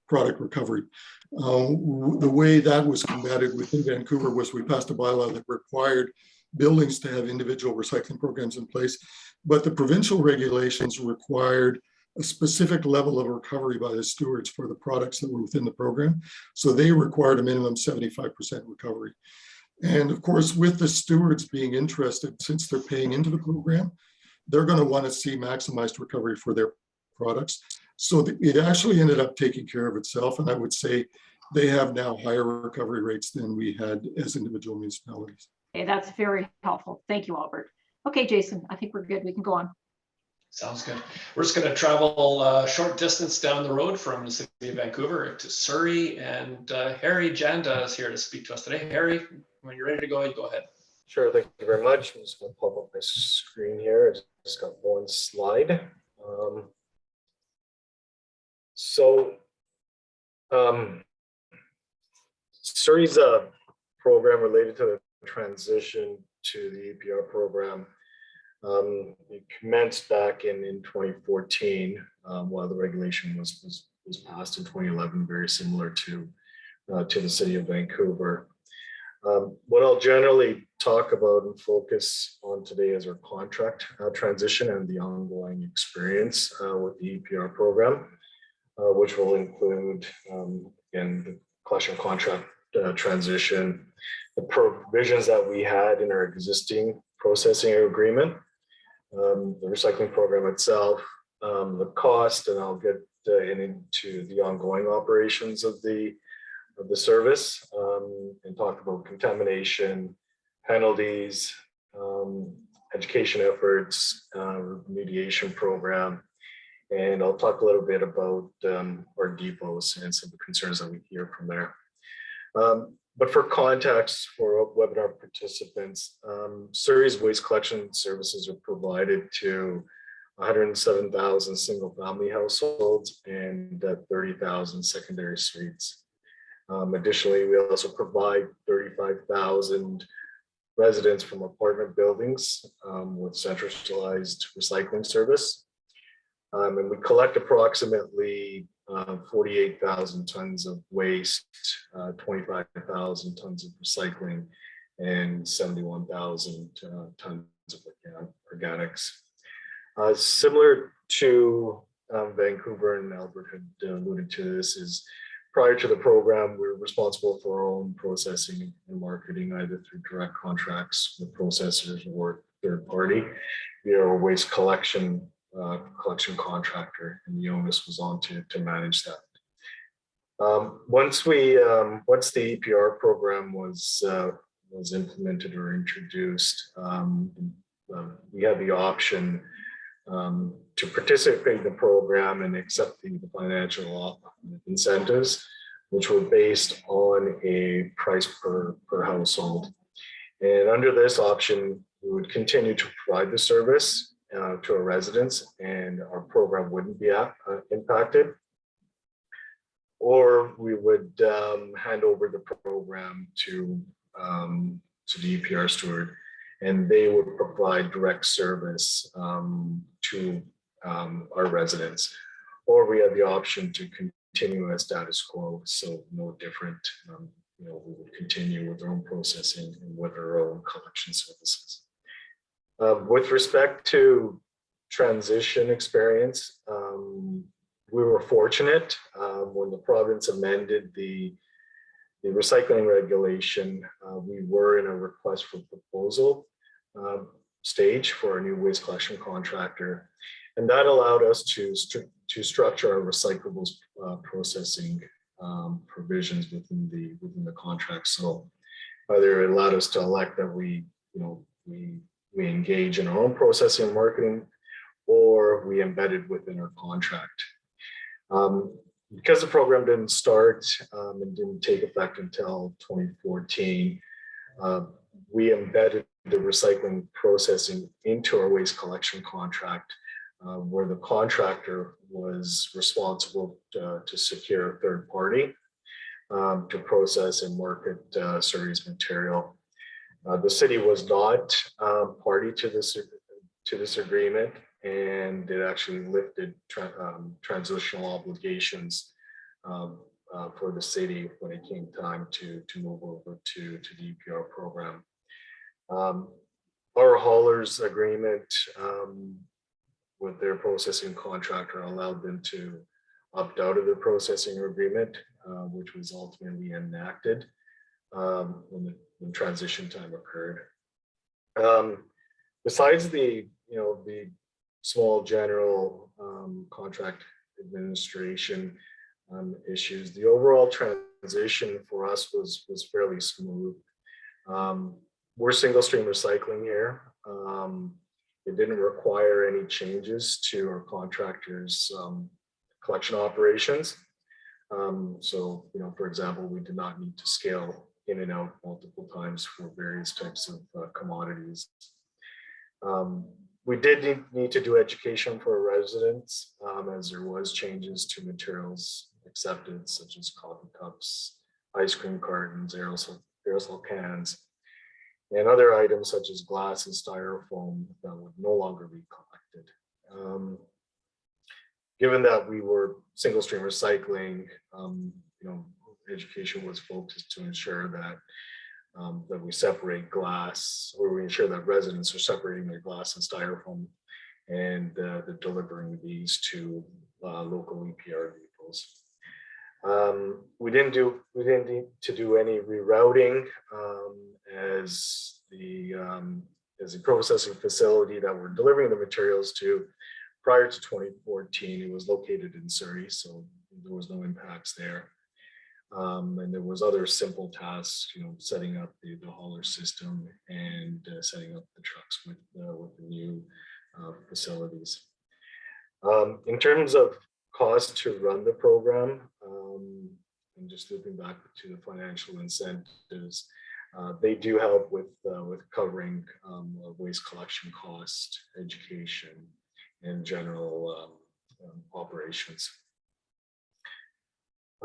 product recovery. The way that was combated within Vancouver was we passed a bylaw that required buildings to have individual recycling programs in place, but the provincial regulations required a specific level of recovery by the stewards for the products that were within the program. So they required a minimum 75% recovery. And of course, with the stewards being interested, since they're paying into the program, they're going to want to see maximized recovery for their products. So it actually ended up taking care of itself. And I would say they have now higher recovery rates than we had as individual municipalities. Okay, that's very helpful. Thank you, Albert. Okay, Jason, I think we're good. We can go on. Sounds good. We're just going to travel a short distance down the road from the city of Vancouver to Surrey, and Harry Janda is here to speak to us today. Harry, when you're ready to go, you go ahead. Sure, thank you very much. I'm just going to pop up my screen here. I just got one slide. Surrey's a program related to the transition to the EPR program. It commenced back in 2014, while the regulation was passed in 2011, very similar to the city of Vancouver. What I'll generally talk about and focus on today is our contract transition and the ongoing experience with the EPR program, which will include, again, the collection contract transition, the provisions that we had in our existing processing agreement, the recycling program itself, the cost, and I'll get into the ongoing operations of the service, and talk about contamination, penalties, education efforts, remediation program, and I'll talk a little bit about our depots and some of the concerns that we hear from there. But for context for webinar participants, Surrey's waste collection services are provided to 107,000 single-family households and 30,000 secondary suites. Additionally, we also provide 35,000 residents from apartment buildings with centralized recycling service. And we collect approximately 48,000 tons of waste, 25,000 tons of recycling, and 71,000 tons of organics. Similar to Vancouver, and Albert had alluded to this, is prior to the program, we were responsible for our own processing and marketing, either through direct contracts with processors or third party. We are a waste collection contractor, and the onus was on to manage that. Once the EPR program was implemented or introduced, we had the option to participate in the program and accept the financial incentives, which were based on a price per household. And under this option, we would continue to provide the service to our residents, and our program wouldn't be impacted. Or we would hand over the program to the EPR steward, and they would provide direct service to our residents. Or we had the option to continue as status quo, so no different. We would continue with our own processing and with our own collection services. With respect to transition experience, we were fortunate when the province amended the recycling regulation. We were in a request for proposal stage for a new waste collection contractor, and that allowed us to structure our recyclables processing provisions within the contract. So either it allowed us to elect that we engage in our own processing and marketing, or we embedded within our contract. Because the program didn't start and didn't take effect until 2014, we embedded the recycling processing into our waste collection contract, where the contractor was responsible to secure a third party to process and market Surrey's material. The city was not party to this agreement, and it actually lifted transitional obligations for the city when it came time to move over to the EPR program. Our haulers agreement with their processing contractor allowed them to opt out of the processing agreement, which was ultimately enacted when transition time occurred. Besides the small general contract administration issues, the overall transition for us was fairly smooth. We're single stream recycling here. It didn't require any changes to our contractors' collection operations. So, for example, we did not need to scale in and out multiple times for various types of commodities. We did need to do education for residents, as there was changes to materials accepted, such as coffee cups, ice cream cartons, aerosol cans, and other items such as glass and styrofoam that would no longer be collected. Given that we were single stream recycling, education was focused to ensure that that we separate glass, or we ensure that residents are separating their glass and styrofoam, and they're delivering these to local EPR depots. We didn't need to do any rerouting, as the processing facility that we're delivering the materials to prior to 2014, it was located in Surrey, so there was no impacts there. And there was other simple tasks, setting up the hauler system and setting up the trucks with the new facilities. In terms of cost to run the program, and just looping back to the financial incentives, they do help with covering waste collection cost, education, and general operations.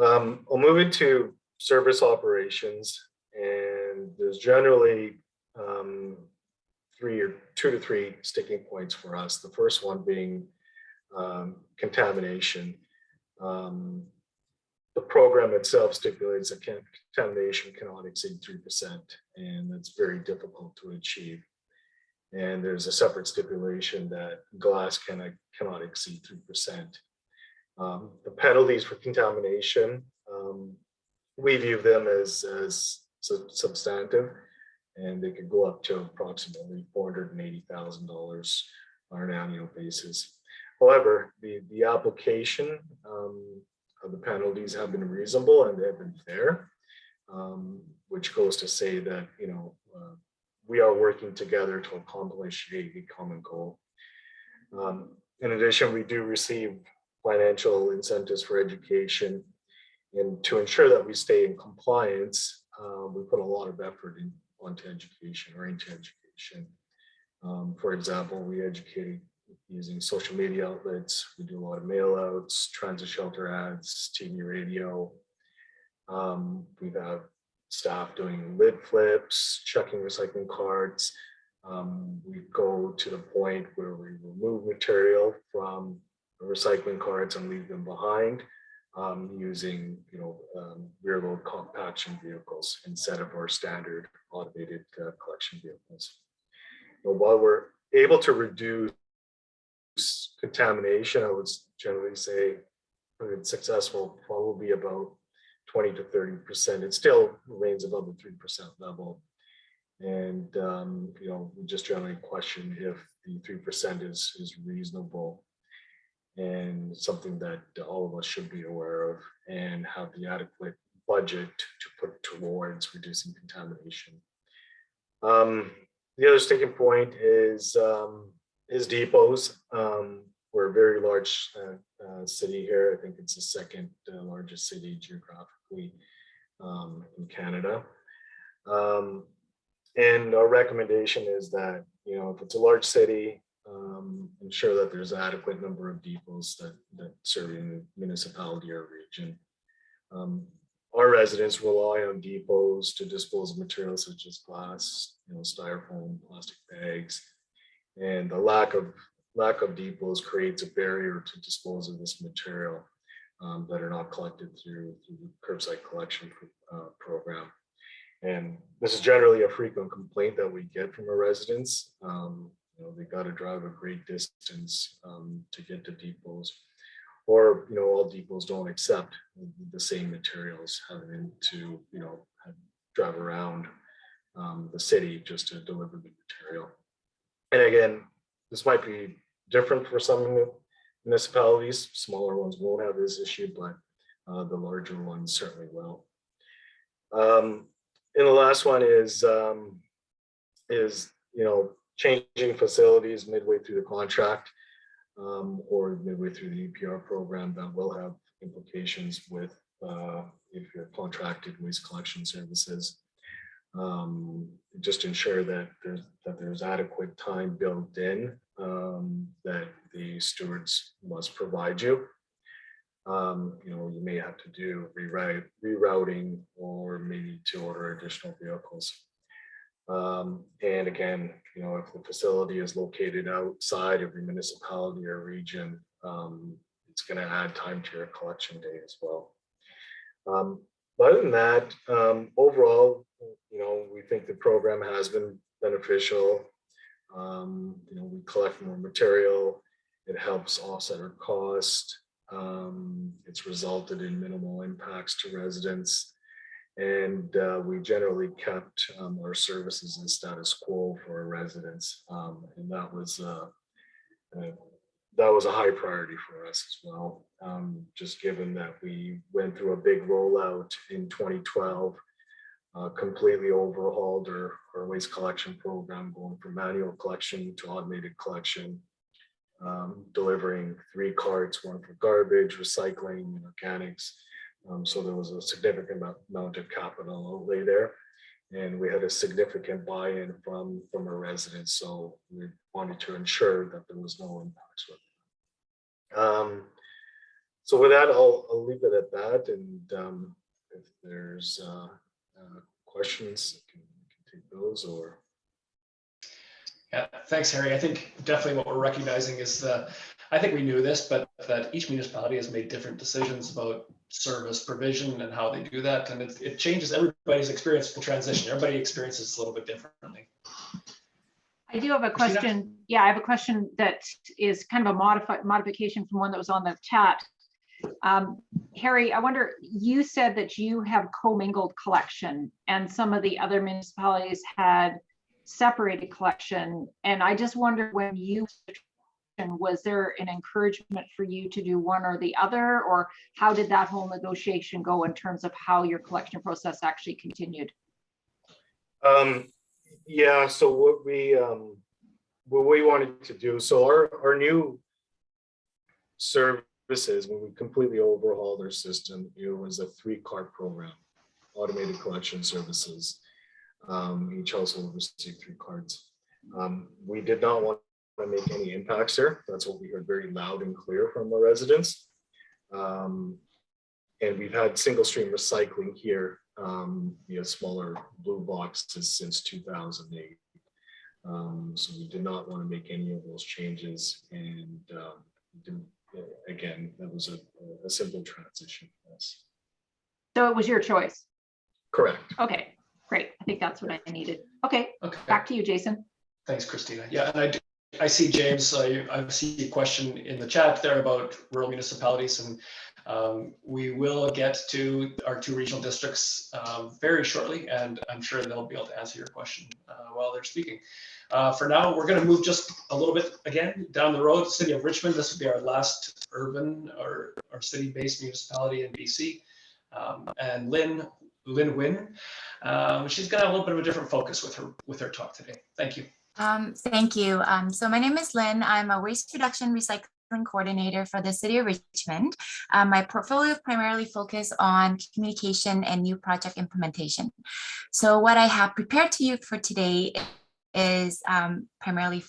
I'll move into service operations, and there's generally 2 to 3 sticking points for us. The first one being contamination. The program itself stipulates that contamination cannot exceed 3%, and that's very difficult to achieve. And there's a separate stipulation that glass cannot exceed 3%. The penalties for contamination, we view them as substantive, and they could go up to approximately $480,000 on an annual basis. However, the application of the penalties have been reasonable and they have been fair, which goes to say that we are working together to accomplish a common goal. In addition, we do receive financial incentives for education, and to ensure that we stay in compliance, we put a lot of effort into education. For example, we educate using social media outlets. We do a lot of mail outs, transit shelter ads, TV, radio. We have staff doing lid flips, checking recycling carts. We go to the point where we remove material from the recycling carts and leave them behind, using rear load compaction vehicles instead of our standard automated collection vehicles. While we're able to reduce contamination, I would generally say it's successful, probably about 20 to 30%. It still remains above the 3% level. And, we just generally question if the 3% is reasonable and something that all of us should be aware of and have the adequate budget to put towards reducing contamination. The other sticking point is depots. We're a very large city here. I think it's the second largest city geographically in Canada. And our recommendation is that, if it's a large city, ensure that there's an adequate number of depots that serve in the municipality or region. Our residents rely on depots to dispose of materials such as glass, styrofoam, plastic bags, and the lack of depots creates a barrier to dispose of this material that are not collected through the curbside collection program. And this is generally a frequent complaint that we get from our residents. They got to drive a great distance to get to depots, or all depots don't accept the same materials, having to drive around the city just to deliver the material. And again, this might be different for some municipalities. Smaller ones won't have this issue, but the larger ones certainly will. And the last one is changing facilities midway through the contract or midway through the EPR program, that will have implications with if you're contracted waste collection services. Just ensure that there's adequate time built in that the stewards must provide you. You may have to do rerouting or maybe to order additional vehicles. And again, if the facility is located outside of your municipality or region, it's going to add time to your collection day as well. But other than that, overall, we think the program has been beneficial. We collect more material. It helps offset our cost. It's resulted in minimal impacts to residents. And we generally kept our services in status quo for our residents. And that was a high priority for us as well. Just given that we went through a big rollout in 2012, completely overhauled our waste collection program, going from manual collection to automated collection, delivering 3 carts, 1 for garbage, recycling, and organics. So there was a significant amount of capital outlay there, and we had a significant buy-in from our residents. So we wanted to ensure that there was no impacts with it. So with that, I'll leave it at that. And if there's questions, I can take those. Or yeah, thanks, Harry. I think definitely what we're recognizing is I think we knew this, but that each municipality has made different decisions about service provision and how they do that. And it changes everybody's experience with the transition. Everybody experiences a little bit differently. I do have a question. Yeah, I have a question that is kind of a modification from one that was on the chat. Harry, I wonder, you said that you have commingled collection and some of the other municipalities had separated collection. And I just wondered, when you, was there an encouragement for you to do one or the other, or how did that whole negotiation go in terms of how your collection process actually continued? Yeah, so what we wanted to do, so our new services, when we completely overhauled our system, it was a 3-cart program, automated collection services. Each household will receive 3 cards. We did not want to make any impacts there. That's what we heard very loud and clear from our residents. And we've had single stream recycling here via smaller blue boxes since 2008. So we did not want to make any of those changes. And again, that was a simple transition for us. So it was your choice? Correct. Okay, great. I think that's what I needed. Okay, back to you, Jason. Thanks, Christina. Yeah, and I see James, I see a question in the chat there about rural municipalities, and we will get to our 2 regional districts very shortly, and I'm sure they'll be able to answer your question while they're speaking. For now, we're going to move just a little bit again down the road. City of Richmond, this will be our last urban or city-based municipality in BC. And Lynn Wynn, she's going to have a little bit of a different focus with her talk today. Thank you. Thank you. So my name is Lynn. I'm a waste reduction recycling coordinator for the City of Richmond. My portfolio primarily focuses on communication and new project implementation. So what I have prepared to you for today is primarily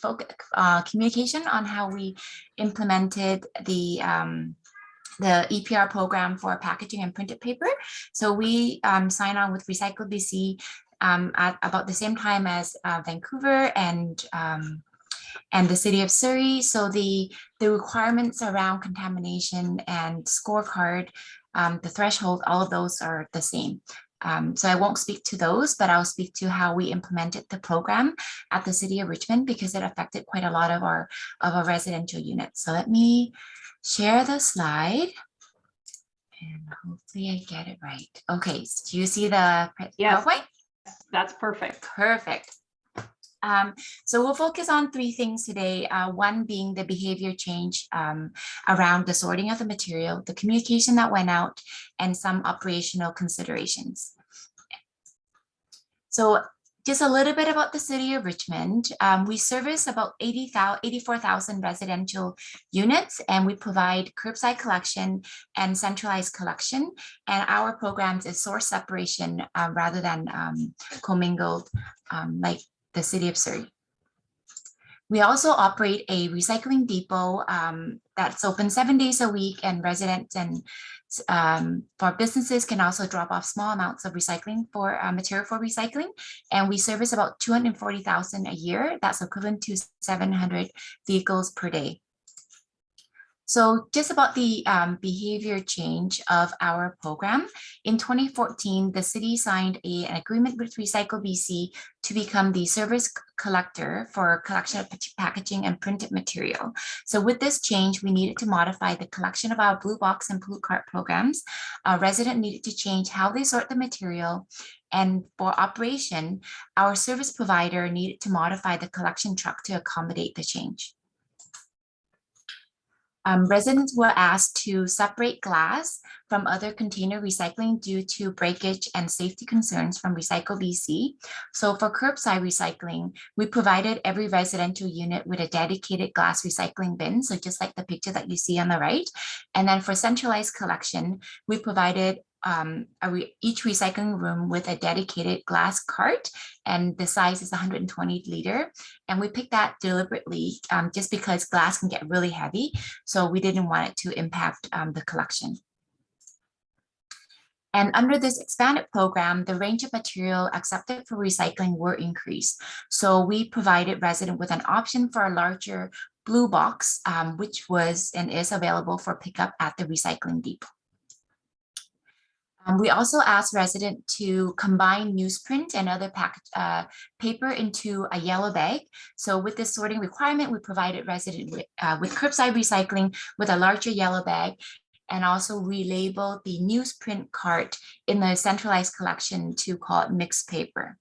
communication on how we implemented the EPR program for packaging and printed paper. So we sign on with Recycle BC at about the same time as Vancouver and the city of Surrey. So the requirements around contamination and scorecard, the threshold, all of those are the same. So I won't speak to those, but I'll speak to how we implemented the program at the city of Richmond, because it affected quite a lot of our residential units. So let me share the slide and hopefully I get it right. Okay, so do you see the PowerPoint? That's perfect. Perfect. So we'll focus on 3 things today. One being the behavior change around the sorting of the material, the communication that went out, and some operational considerations. So just a little bit about the city of Richmond. We service about 84,000 residential units, and we provide curbside collection and centralized collection. And our programs is source separation rather than commingled like the city of Surrey. We also operate a recycling depot that's open 7 days a week, and residents and for businesses can also drop off small amounts of recycling for material for recycling. And we service about 240,000 a year. That's equivalent to 700 vehicles per day. So just about the behavior change of our program. In 2014, the city signed an agreement with Recycle BC to become the service collector for collection of packaging and printed material. So with this change, we needed to modify the collection of our blue box and blue cart programs. Our resident needed to change how they sort the material. And for operation, our service provider needed to modify the collection truck to accommodate the change. Residents were asked to separate glass from other container recycling due to breakage and safety concerns from Recycle BC. So for curbside recycling, we provided every residential unit with a dedicated glass recycling bin. So just like the picture that you see on the right. And then for centralized collection, we provided each recycling room with a dedicated glass cart, and the size is 120 liter. And we picked that deliberately just because glass can get really heavy. So we didn't want it to impact the collection. And under this expanded program, the range of material accepted for recycling were increased. So we provided residents with an option for a larger blue box, which was and is available for pickup at the recycling depot. We also asked residents to combine newsprint and other paper into a yellow bag. So with this sorting requirement, we provided residents with curbside recycling with a larger yellow bag, and also relabeled the newsprint cart in the centralized collection to call it mixed paper.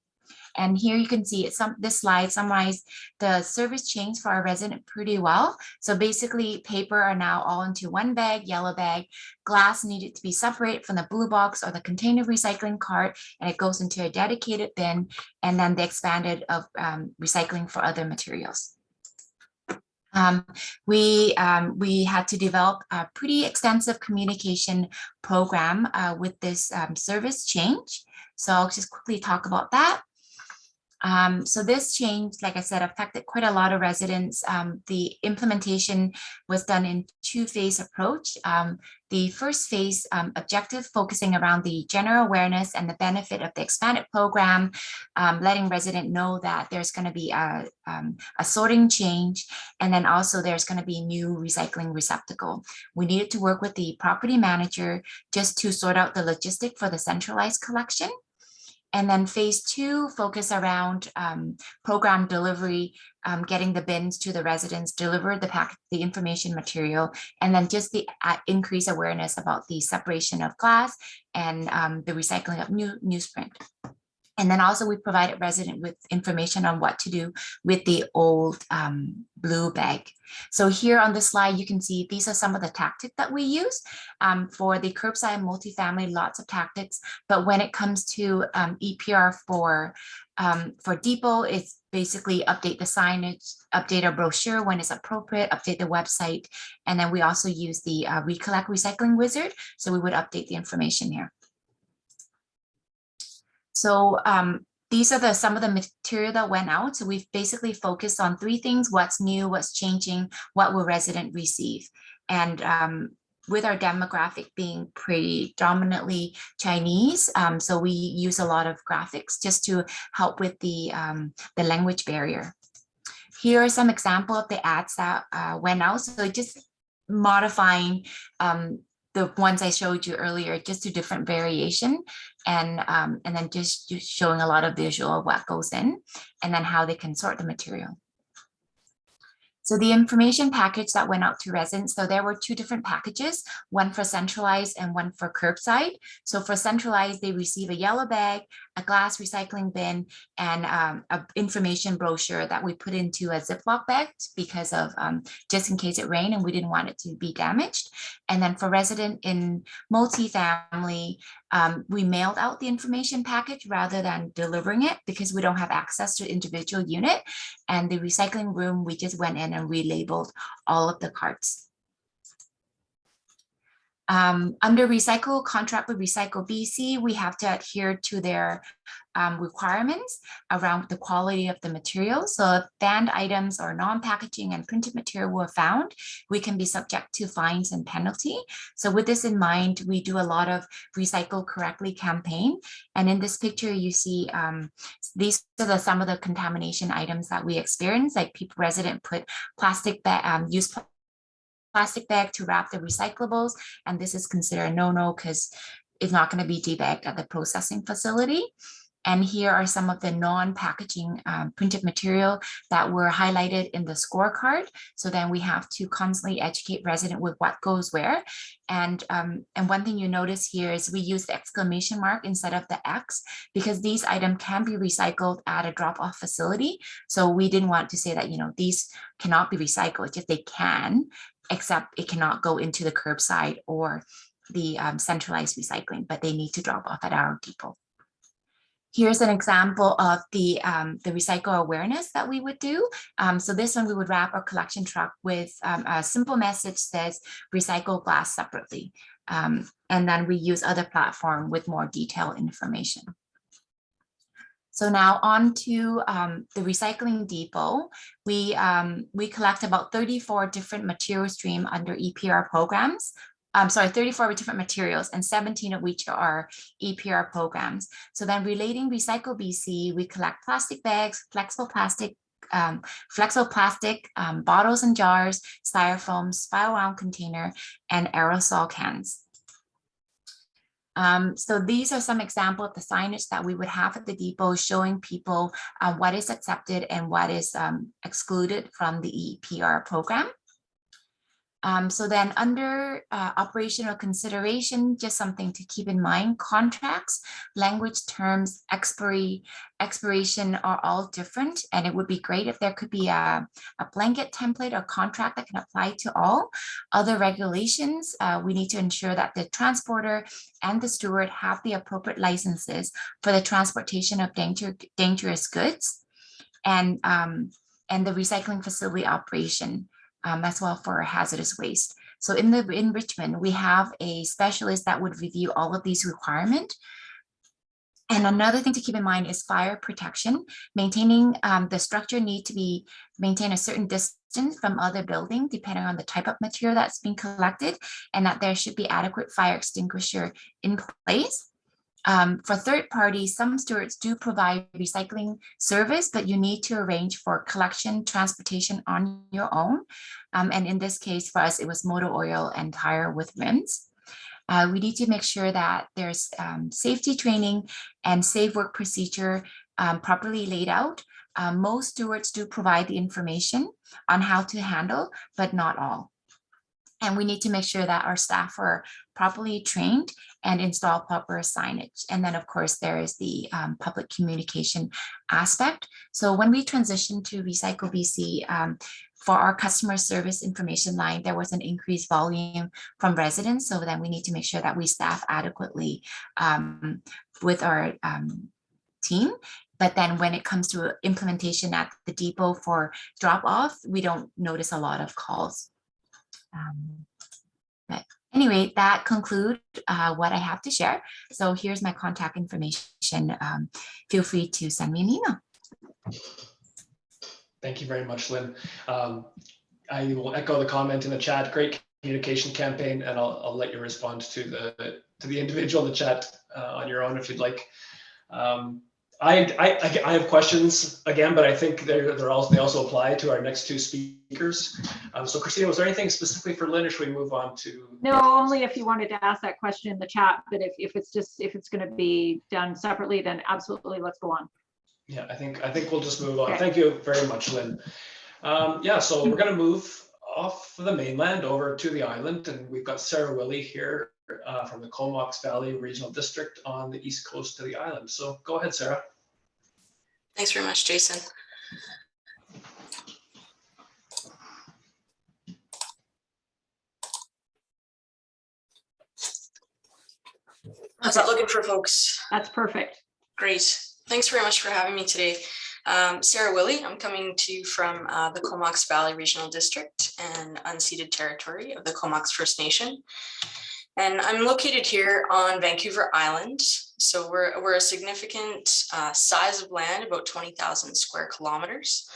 And here you can see this slide summarized the service change for our resident pretty well. So basically paper are now all into one bag, yellow bag. Glass needed to be separated from the blue box or the container recycling cart, and it goes into a dedicated bin, and then the expanded of recycling for other materials. We had to develop a pretty extensive communication program with this service change. So I'll just quickly talk about that. So this change, like I said, affected quite a lot of residents. The implementation was done in two-phase approach. The first phase objective focusing around the general awareness and the benefit of the expanded program, letting residents know that there's going to be a sorting change, and then also there's going to be new recycling receptacle. We needed to work with the property manager just to sort out the logistic for the centralized collection. And then phase two focus around program delivery, getting the bins to the residents, deliver the information material, and then just the increased awareness about the separation of glass and the recycling of newsprint. And then also we provided residents with information on what to do with the old blue bag. So here on the slide, you can see these are some of the tactics that we use for the curbside multifamily, lots of tactics. But when it comes to EPR for depot, it's basically update the signage, update our brochure when it's appropriate, update the website. And then we also use the Recollect Recycling Wizard. So we would update the information here. So these are some of the material that went out. So we've basically focused on three things: what's new, what's changing, what will resident receive. And with our demographic being predominantly Chinese, so we use a lot of graphics just to help with the language barrier. Here are some examples of the ads that went out. So just modifying the ones I showed you earlier, just to different variation, and then just showing a lot of visual of what goes in, and then how they can sort the material. So the information package that went out to residents, so there were two different packages, one for centralized and one for curbside. So for centralized, they receive a yellow bag, a glass recycling bin, and an information brochure that we put into a Ziploc bag because of just in case it rained and we didn't want it to be damaged. And then for resident in multifamily, We mailed out the information package rather than delivering it because we don't have access to individual unit. And the recycling room, we just went in and relabeled all of the carts. Under Recycle contract with Recycle BC, we have to adhere to their requirements around the quality of the material. So if banned items or non-packaging and printed material were found, we can be subject to fines and penalty. So with this in mind, we do a lot of Recycle Correctly campaign. And in this picture, you see these are some of the contamination items that we experience, like resident put plastic use plastic bag to wrap the recyclables. And this is considered a no-no because it's not going to be debagged at the processing facility. And here are some of the non-packaging printed material that were highlighted in the scorecard. So then we have to constantly educate resident with what goes where. And one thing you notice here is we use the exclamation mark instead of the X because these items can be recycled at a drop-off facility. So we didn't want to say that, these cannot be recycled, just they can, except it cannot go into the curbside or the centralized recycling, but they need to drop off at our depot. Here's an example of the recycle awareness that we would do. So this one, we would wrap our collection truck with a simple message says, recycle glass separately. And then we use other platform with more detailed information. So now on to the recycling depot. We collect about 34 different material stream under EPR programs. 34 different materials and 17 of which are EPR programs. So then relating Recycle BC, we collect plastic bags, flexible plastic, bottles and jars, styrofoam, spiral wound container, and aerosol cans. So these are some examples of the signage that we would have at the depot showing people what is accepted and what is excluded from the EPR program. So then under operational consideration, just something to keep in mind, contracts, language terms, expiration are all different. And it would be great if there could be a blanket template or contract that can apply to all. Other regulations, we need to ensure that the transporter and the steward have the appropriate licenses for the transportation of dangerous goods and the recycling facility operation. As well for hazardous waste. So in Richmond, we have a specialist that would review all of these requirements. And another thing to keep in mind is fire protection. Maintaining the structure need to be maintain a certain distance from other buildings, depending on the type of material that's being collected, and that there should be adequate fire extinguisher in place. For third parties, some stewards do provide recycling service, but you need to arrange for collection, transportation on your own. And in this case, for us, it was motor oil and tire with rims. We need to make sure that there's safety training and safe work procedure properly laid out. Most stewards do provide the information on how to handle, but not all. And we need to make sure that our staff are properly trained and install proper signage. And then of course, there is the public communication aspect. So when we transitioned to Recycle BC, for our customer service information line, there was an increased volume from residents. So then we need to make sure that we staff adequately with our team. But then when it comes to implementation at the depot for drop off, we don't notice a lot of calls. But anyway, that concludes what I have to share. So here's my contact information. Feel free to send me an email. Thank you very much, Lynn. I will echo the comment in the chat. Great communication campaign, and I'll let you respond to the individual in the chat on your own if you'd like. I have questions again, but I think they also apply to our next two speakers. So Christina, was there anything specifically for Lynn, or should we move on to? No, only if you wanted to ask that question in the chat, but if it's going to be done separately, then absolutely, let's go on. Yeah, I think we'll just move on. Okay. Thank you very much, Lynn. Yeah, so we're going to move off the mainland over to the island, and we've got Sarah Willey here from the Comox Valley Regional District on the east coast of the island. So go ahead, Sarah. Thanks very much, Jason. How's that looking for folks? That's perfect. Great. Thanks very much for having me today. Sarah Willie, I'm coming to you from the Comox Valley Regional District and unceded territory of the Comox First Nation. And I'm located here on Vancouver Island. So we're a significant size of land, about 20,000 square kilometers.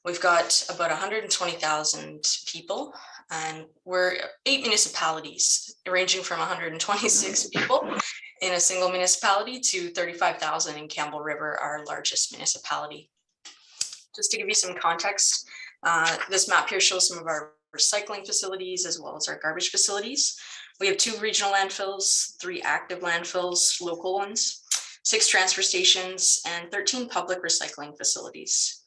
We've got about 120,000 people, and we're 8 municipalities, ranging from 126 people in a single municipality to 35,000 in Campbell River, our largest municipality. Just to give you some context, this map here shows some of our recycling facilities as well as our garbage facilities. We have 2 regional landfills, 3 active landfills, local ones, 6 transfer stations, and 13 public recycling facilities.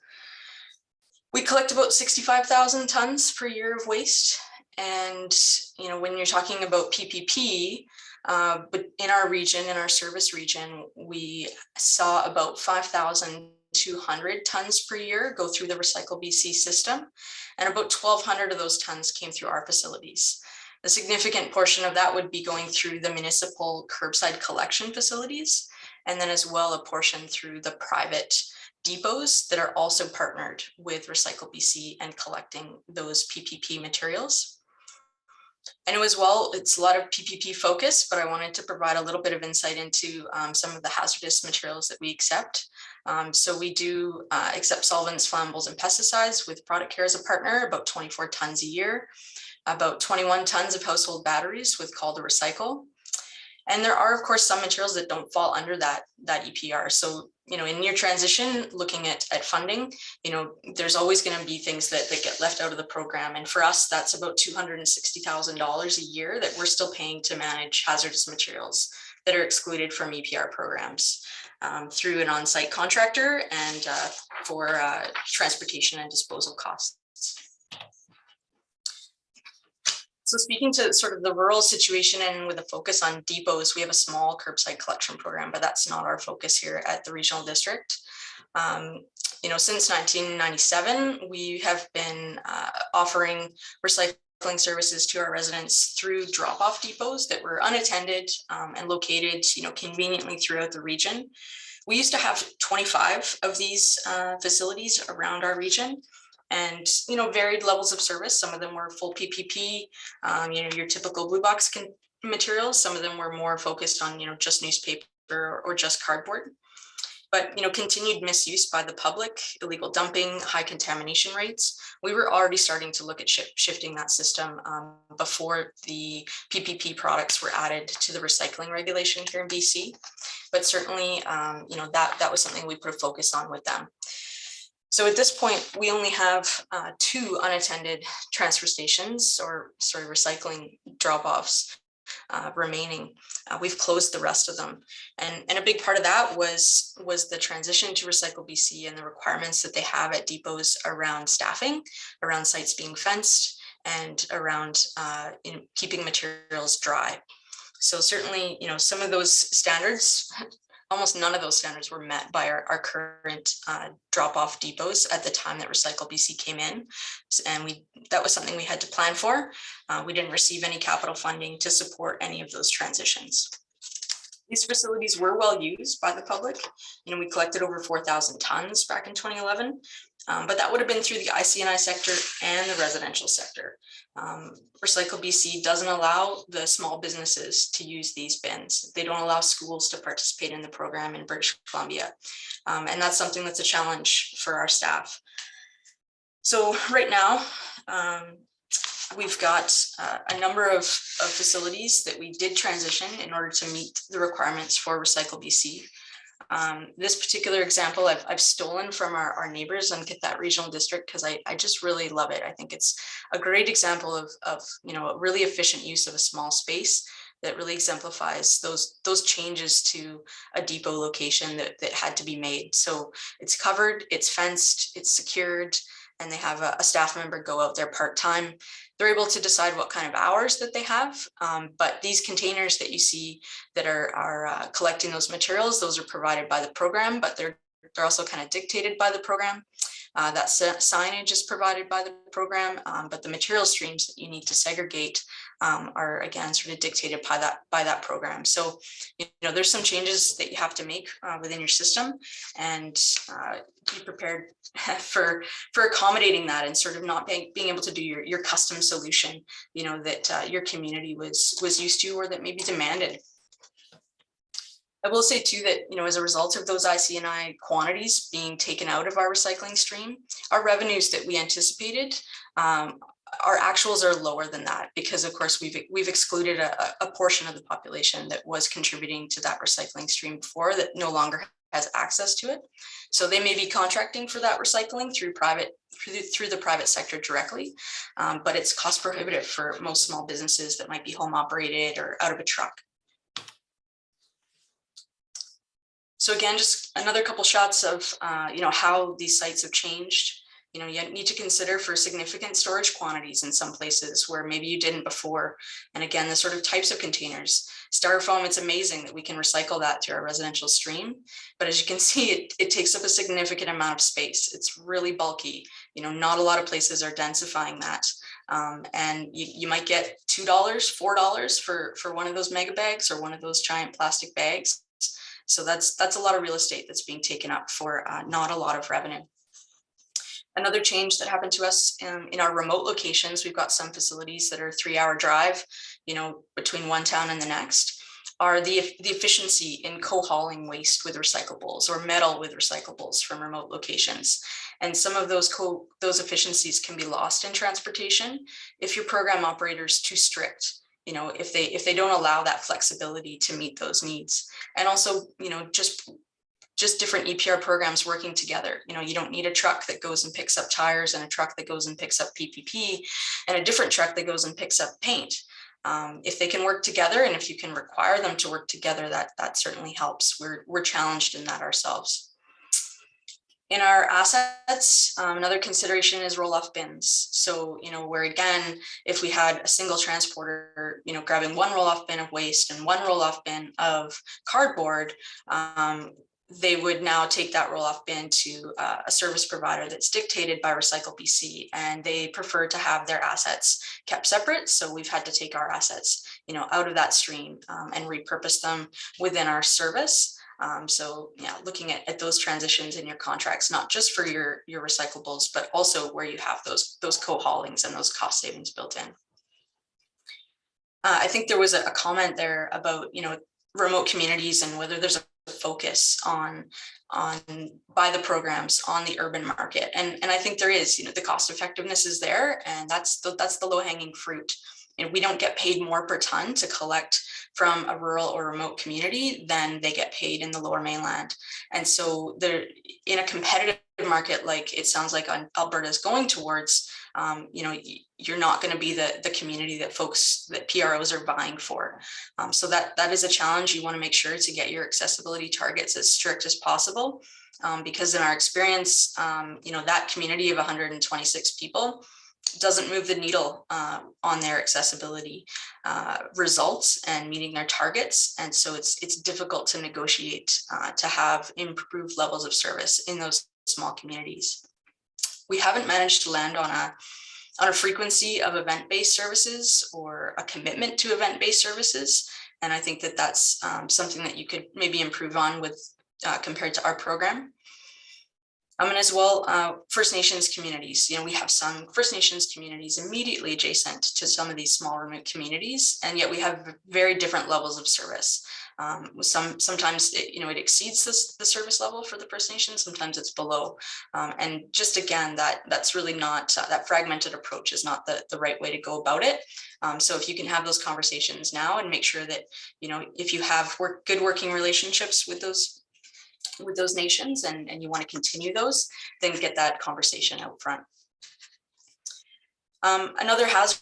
We collect about 65,000 tons per year of waste. And, you know, when you're talking about PPP, but in our region, in our service region, we saw about 5,200 tons per year go through the Recycle BC system. And about 1,200 of those tons came through our facilities. A significant portion of that would be going through the municipal curbside collection facilities, and then as well a portion through the private depots that are also partnered with Recycle BC and collecting those PPP materials. And as well, it's a lot of PPP focus, but I wanted to provide a little bit of insight into some of the hazardous materials that we accept. So we do accept solvents, flammables, and pesticides with Product Care as a partner, about 24 tons a year, about 21 tons of household batteries with Call to Recycle. And there are, of course, some materials that don't fall under that EPR. So, you know, in your transition, looking at funding, you know, there's always going to be things that get left out of the program. And for us, that's about $260,000 a year that we're still paying to manage hazardous materials that are excluded from EPR programs through an on-site contractor and for transportation and disposal costs. So speaking to sort of the rural situation and with a focus on depots, we have a small curbside collection program, but that's not our focus here at the regional district. You know, since 1997, we have been offering recycling services to our residents through drop-off depots that were unattended and located, you know, conveniently throughout the region. We used to have 25 of these facilities around our region. And, you know, varied levels of service. Some of them were full PPP, you know, your typical blue box materials. Some of them were more focused on, you know, just newspaper or just cardboard. But, you know, continued misuse by the public, illegal dumping, high contamination rates. We were already starting to look at shifting that system before the PPP products were added to the recycling regulation here in BC. But certainly, you know, that was something we put a focus on with them. So at this point, we only have 2 unattended transfer stations recycling drop-offs remaining. We've closed the rest of them. And a big part of that was the transition to Recycle BC and the requirements that they have at depots around staffing, around sites being fenced, and around keeping materials dry. So certainly, you know, some of those standards, almost none of those standards were met by our current drop-off depots at the time that Recycle BC came in. And that was something we had to plan for. We didn't receive any capital funding to support any of those transitions. These facilities were well used by the public. You know, we collected over 4,000 tons back in 2011, but that would have been through the IC&I sector and the residential sector. Recycle BC doesn't allow the small businesses to use these bins. They don't allow schools to participate in the program in British Columbia. And that's something that's a challenge for our staff. So right now, we've got a number of facilities that we did transition in order to meet the requirements for Recycle BC. This particular example I've stolen from our neighbors in that regional district because I just really love it. I think it's a great example of you know, a really efficient use of a small space that really exemplifies those changes to a depot location that had to be made. So it's covered, it's fenced, it's secured, and they have a staff member go out there part-time. They're able to decide what kind of hours that they have, but these containers that you see that are collecting those materials, those are provided by the program, but they're also kind of dictated by the program. That signage is provided by the program, but the material streams that you need to segregate are again sort of dictated by that program. So, there's some changes that you have to make within your system, and be prepared for accommodating that, and sort of not being able to do your custom solution, that your community was used to, or that maybe demanded. I will say too that, as a result of those IC&I quantities being taken out of our recycling stream, our revenues that we anticipated, our actuals are lower than that, because of course we've excluded a portion of the population that was contributing to that recycling stream before, that no longer has access to it. So they may be contracting for that recycling through the private sector directly, but it's cost prohibitive for most small businesses that might be home operated or out of a truck. So again, just another couple shots of how these sites have changed. You need to consider for significant storage quantities in some places where maybe you didn't before. And again, the sort of types of containers. Styrofoam, it's amazing that we can recycle that through our residential stream. But as you can see, it takes up a significant amount of space. It's really bulky. Not a lot of places are densifying that. And you might get $2, $4 for one of those mega bags or one of those giant plastic bags. So that's a lot of real estate that's being taken up for not a lot of revenue. Another change that happened to us in our remote locations, we've got some facilities that are 3-hour drive, between one town and the next, are the efficiency in co-hauling waste with recyclables or metal with recyclables from remote locations. And some of those efficiencies can be lost in transportation if your program operator is too strict. If they don't allow that flexibility to meet those needs. And also, just different EPR programs working together. You don't need a truck that goes and picks up tires, and a truck that goes and picks up PPP, and a different truck that goes and picks up paint. If they can work together, and if you can require them to work together, that certainly helps. We're challenged in that ourselves. In our assets, another consideration is roll-off bins. So, where again, if we had a single transporter, grabbing one roll-off bin of waste and one roll-off bin of cardboard, they would now take that roll-off bin to a service provider that's dictated by Recycle BC, and they prefer to have their assets kept separate. So we've had to take our assets, out of that stream and repurpose them within our service. So yeah, looking at those transitions in your contracts, not just for your recyclables, but also where you have those co-haulings and those cost savings built in. I think there was a comment there about, remote communities and whether there's a focus on by the programs on the urban market. And I think there is, the cost effectiveness is there, and that's the low-hanging fruit. We don't get paid more per ton to collect from a rural or remote community than they get paid in the Lower Mainland. And so they're in a competitive market, like it sounds like Alberta is going towards, you're not going to be the community that PROs are vying for. So that is a challenge. You want to make sure to get your accessibility targets as strict as possible, because in our experience, that community of 126 people doesn't move the needle on their accessibility results and meeting their targets. And so it's difficult to negotiate to have improved levels of service in those small communities. We haven't managed to land on a frequency of event-based services or a commitment to event-based services. And I think that's something that you could maybe improve on with compared to our program. And as well, First Nations communities. We have some First Nations communities immediately adjacent to some of these small remote communities, and yet we have very different levels of service. Sometimes it exceeds the service level for the First Nations, sometimes it's below. And just again, that's really not, that fragmented approach is not the right way to go about it. So if you can have those conversations now and make sure that, if you have good working relationships with those nations and you want to continue those, then get that conversation out front. Another hazard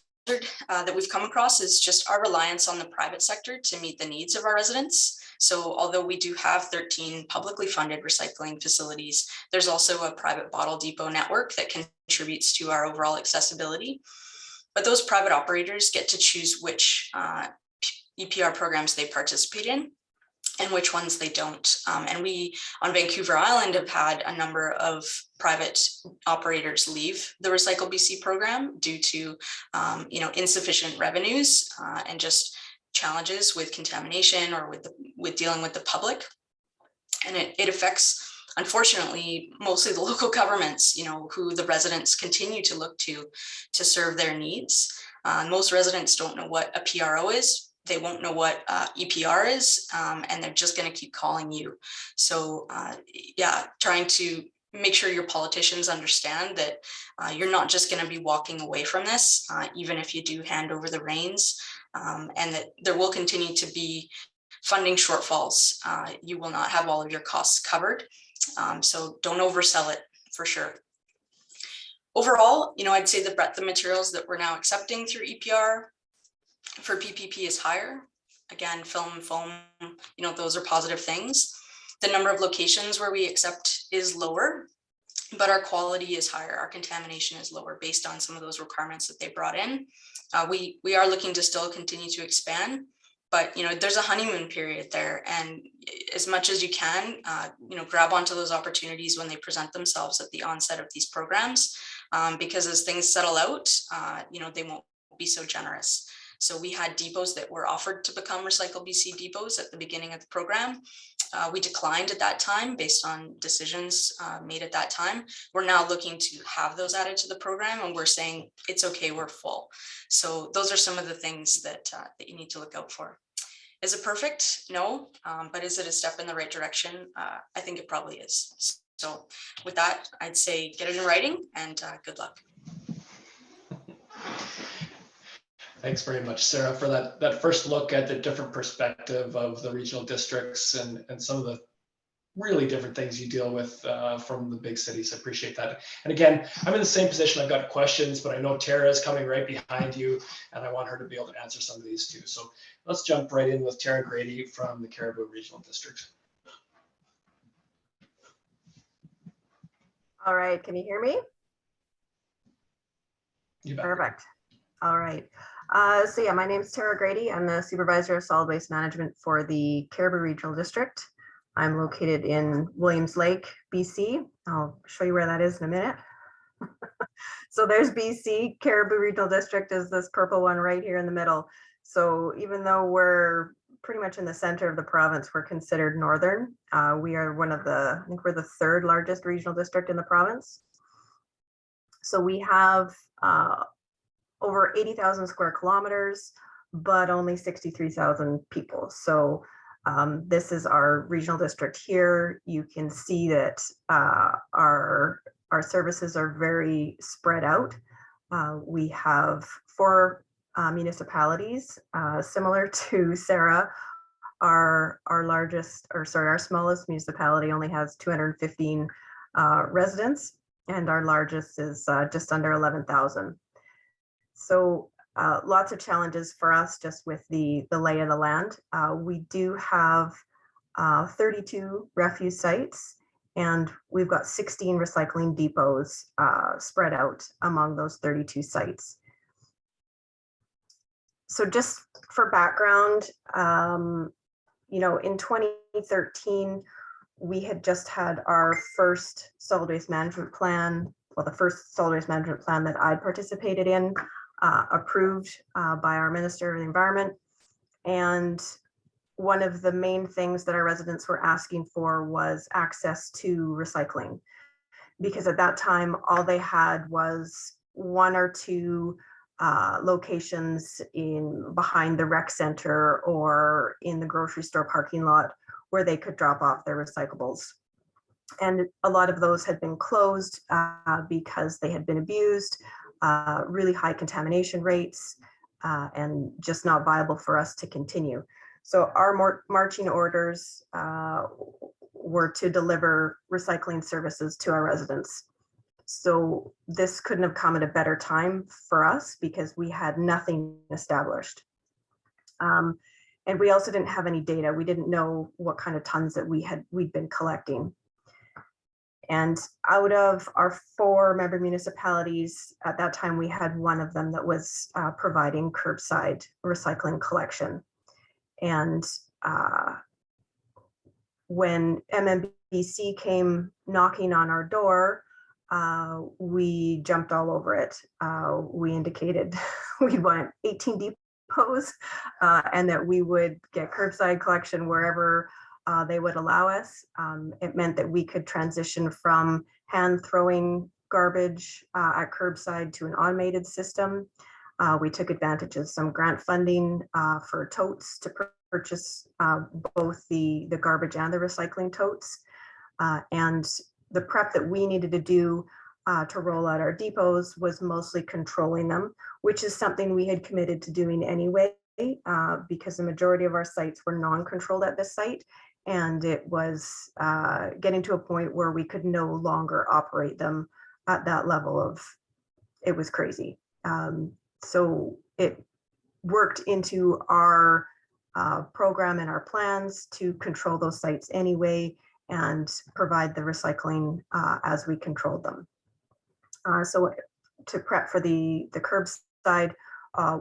that we've come across is just our reliance on the private sector to meet the needs of our residents. So although we do have 13 publicly funded recycling facilities, there's also a private bottle depot network that contributes to our overall accessibility. But those private operators get to choose which EPR programs they participate in. and which ones they don't. And we on Vancouver Island have had a number of private operators leave the Recycle BC program due to insufficient revenues and just challenges with contamination or with dealing with the public. And it affects, unfortunately, mostly the local governments, who the residents continue to look to serve their needs. Most residents don't know what a PRO is. They won't know what EPR is, and they're just going to keep calling you. So trying to make sure your politicians understand that you're not just going to be walking away from this, even if you do hand over the reins, and that there will continue to be funding shortfalls. You will not have all of your costs covered. So don't oversell it, for sure. Overall, I'd say the breadth of materials that we're now accepting through EPR for PPP is higher. Again, film, foam, those are positive things. The number of locations where we accept is lower, but our quality is higher. Our contamination is lower based on some of those requirements that they brought in. We are looking to still continue to expand, but there's a honeymoon period there, and as much as you can, grab onto those opportunities when they present themselves at the onset of these programs, because as things settle out, they won't be so generous. So we had depots that were offered to become Recycle BC depots at the beginning of the program. We declined at that time based on decisions made at that time. We're now looking to have those added to the program, and we're saying it's okay, we're full. So those are some of the things that you need to look out for. Is it perfect? No, but is it a step in the right direction? I think it probably is. So with that, I'd say get it in writing, and good luck. Thanks very much, Sarah, for that first look at the different perspective of the regional districts and some of the really different things you deal with from the big cities. I appreciate that. And again, I'm in the same position. I've got questions, but I know Tara is coming right behind you, and I want her to be able to answer some of these too. So let's jump right in with Tara Grady from the Cariboo Regional District. All right, can you hear me? You bet. Perfect. All right. So yeah, my name is Tara Grady. I'm the Supervisor of Solid Waste Management for the Cariboo Regional District. I'm located in Williams Lake, BC. I'll show you where that is in a minute. So there's BC. Cariboo Regional District is this purple one right here in the middle. So even though we're pretty much in the center of the province, we're considered northern. We are one of the, I think we're the third largest regional district in the province. So we have over 80,000 square kilometers, but only 63,000 people. So this is our regional district here. You can see that our services are very spread out. We have 4 municipalities, similar to Sarah. Our smallest municipality only has 215 residents, and our largest is just under 11,000. So lots of challenges for us just with the lay of the land. We do have 32 refuse sites, and we've got 16 recycling depots spread out among those 32 sites. So just for background, in 2013, we had just had our first solid waste management plan, well, the first solid waste management plan that I participated in, approved by our Minister of the Environment. And one of the main things that our residents were asking for was access to recycling, because at that time, all they had was 1 or 2 locations behind the rec center or in the grocery store parking lot where they could drop off their recyclables. And a lot of those had been closed because they had been abused, really high contamination rates, and just not viable for us to continue. So our marching orders were to deliver recycling services to our residents. So this couldn't have come at a better time for us because we had nothing established. And we also didn't have any data. We didn't know what kind of tons that we'd been collecting. And out of our 4 member municipalities, at that time, we had 1 of them that was providing curbside recycling collection. And when MMBC came knocking on our door, we jumped all over it. We indicated we'd want 18 depots and that we would get curbside collection wherever they would allow us. It meant that we could transition from hand throwing garbage at curbside to an automated system. We took advantage of some grant funding for totes to purchase both the garbage and the recycling totes. And the prep that we needed to do to roll out our depots was mostly controlling them, which is something we had committed to doing anyway, because the majority of our sites were non-controlled at this site. And it was getting to a point where we could no longer operate them at that level of, it was crazy. So it worked into our program and our plans to control those sites anyway and provide the recycling as we controlled them. So to prep for the curbside,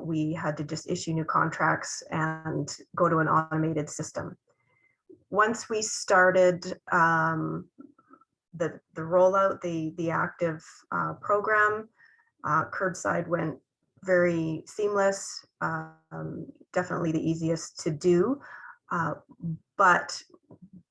we had to just issue new contracts and go to an automated system. Once we started the rollout, the active program, curbside went very seamless, definitely the easiest to do. But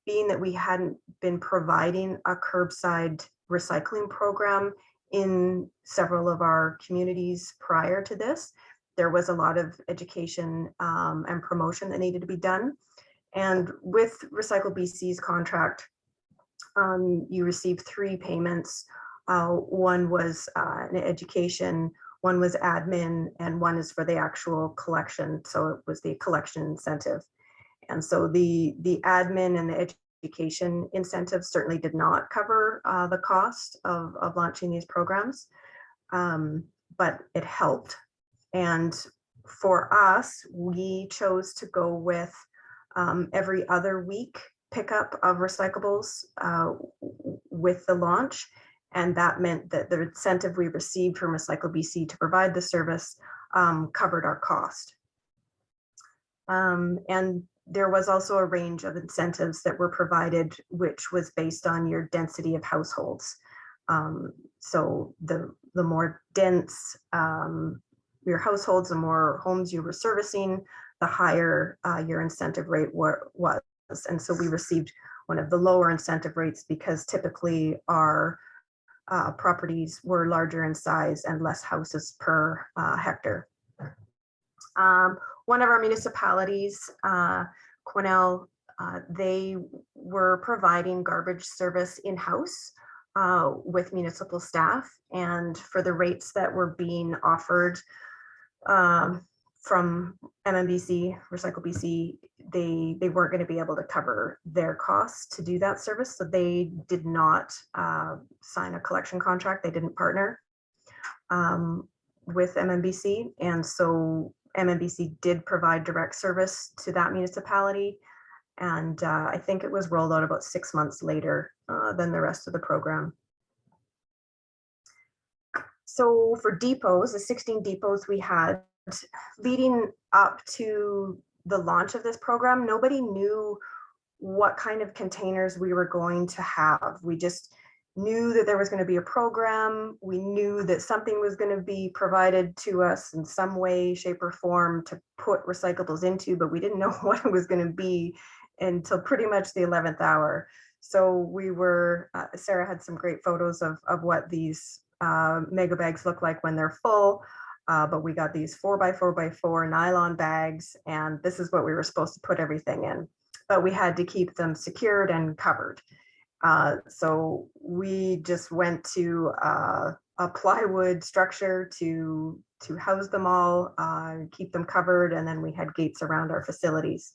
being that we hadn't been providing a curbside recycling program in several of our communities prior to this, there was a lot of education and promotion that needed to be done. And with Recycle BC's contract, you received 3 payments. One was an education, one was admin, and one is for the actual collection. So it was the collection incentive. And so the admin and the education incentives certainly did not cover the cost of launching these programs, but it helped. And for us, we chose to go with every other week pickup of recyclables with the launch. And that meant that the incentive we received from Recycle BC to provide the service covered our cost. And there was also a range of incentives that were provided, which was based on your density of households. So the more dense your households, the more homes you were servicing, the higher your incentive rate was. And so we received one of the lower incentive rates because typically our properties were larger in size and less houses per hectare. One of our municipalities, Quesnel, they were providing garbage service in-house with municipal staff, and for the rates that were being offered from MMBC, Recycle BC, they weren't going to be able to cover their costs to do that service. So they did not sign a collection contract. They didn't partner with MMBC. And so MMBC did provide direct service to that municipality. And I think it was rolled out about 6 months later than the rest of the program. So for depots, the 16 depots we had, leading up to the launch of this program, nobody knew what kind of containers we were going to have. We just knew that there was going to be a program. We knew that something was going to be provided to us in some way, shape, or form to put recyclables into, but we didn't know what it was going to be until pretty much the 11th hour. So we were, Sarah had some great photos of what these mega bags look like when they're full. But we got these 4x4x4 nylon bags, and this is what we were supposed to put everything in. But we had to keep them secured and covered. So we just went to a plywood structure to house them all, keep them covered, and then we had gates around our facilities.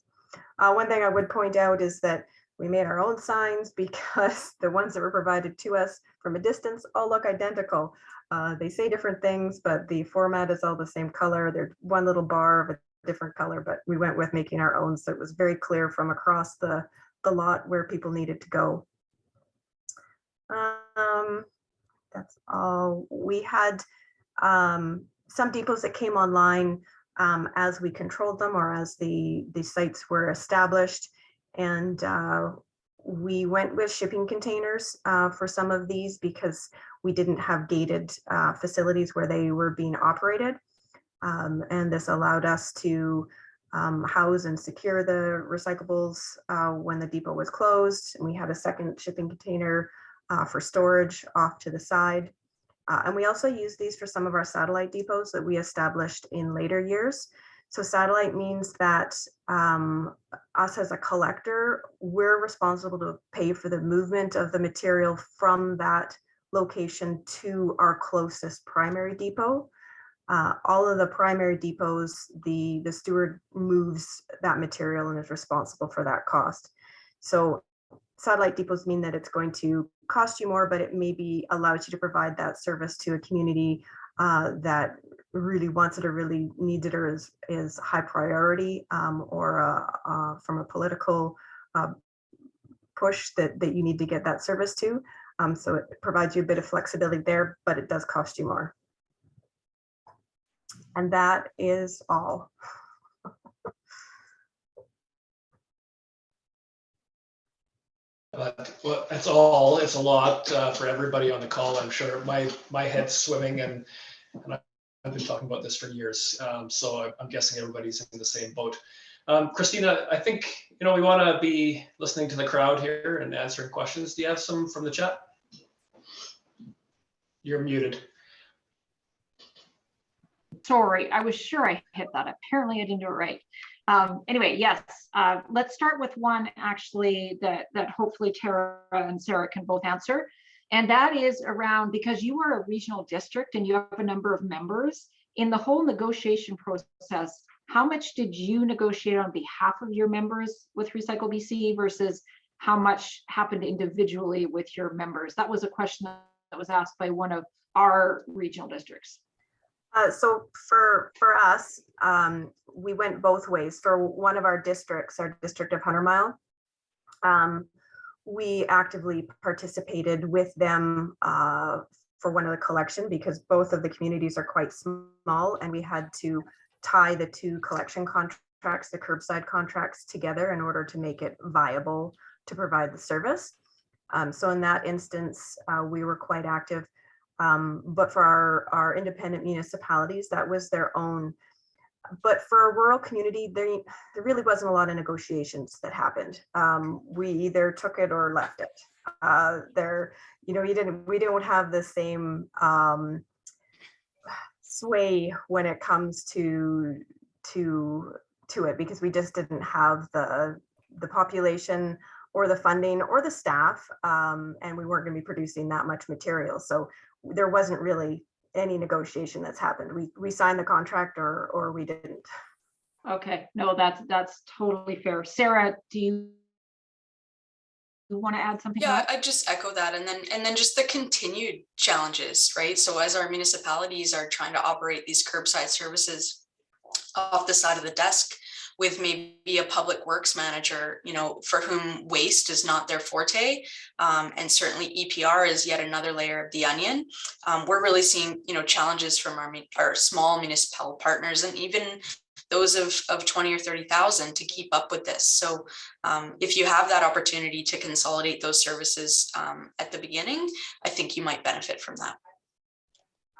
One thing I would point out is that we made our own signs because the ones that were provided to us from a distance all look identical. They say different things, but the format is all the same color. They're one little bar of a different color, but we went with making our own, so it was very clear from across the lot where people needed to go. That's all. We had some depots that came online as we controlled them or as the sites were established. And we went with shipping containers for some of these because we didn't have gated facilities where they were being operated. And this allowed us to house and secure the recyclables when the depot was closed. And we had a second shipping container for storage off to the side. And we also use these for some of our satellite depots that we established in later years. So satellite means that us as a collector, we're responsible to pay for the movement of the material from that location to our closest primary depot. All of the primary depots, the steward moves that material and is responsible for that cost. So satellite depots mean that it's going to cost you more, but it maybe allows you to provide that service to a community that really wants it or really needs it or is high priority, or from a political push that you need to get that service to. So it provides you a bit of flexibility there, but it does cost you more. And that is all. Well, that's all. It's a lot for everybody on the call. I'm sure my head's swimming, and I've been talking about this for years. So I'm guessing everybody's in the same boat. Christina, I think we want to be listening to the crowd here and answering questions. Do you have some from the chat? You're muted. Sorry, I was sure I hit that. Apparently I didn't do it right. Anyway, yes, let's start with one actually that hopefully Tara and Sarah can both answer. And that is around, because you are a regional district and you have a number of members, in the whole negotiation process, how much did you negotiate on behalf of your members with Recycle BC versus how much happened individually with your members? That was a question that was asked by one of our regional districts. So for us, we went both ways. For one of our districts, our district of 100 Mile, we actively participated with them for one of the collection because both of the communities are quite small and we had to tie the two collection contracts, the curbside contracts, together in order to make it viable to provide the service. So in that instance, we were quite active. But for our independent municipalities, that was their own. But for a rural community, there really wasn't a lot of negotiations that happened. We either took it or left it. We don't have the same sway when it comes to it because we just didn't have the population or the funding or the staff, and we weren't going to be producing that much material. So there wasn't really any negotiation that's happened. We signed the contract or we didn't. Okay, no, that's totally fair. Sarah, do you want to add something? Yeah, I just echo that, and then just the continued challenges, right? So as our municipalities are trying to operate these curbside services off the side of the desk with maybe a public works manager, for whom waste is not their forte, and certainly EPR is yet another layer of the onion. We're really seeing, challenges from our small municipal partners and even those of 20 or 30,000 to keep up with this. So if you have that opportunity to consolidate those services at the beginning, I think you might benefit from that.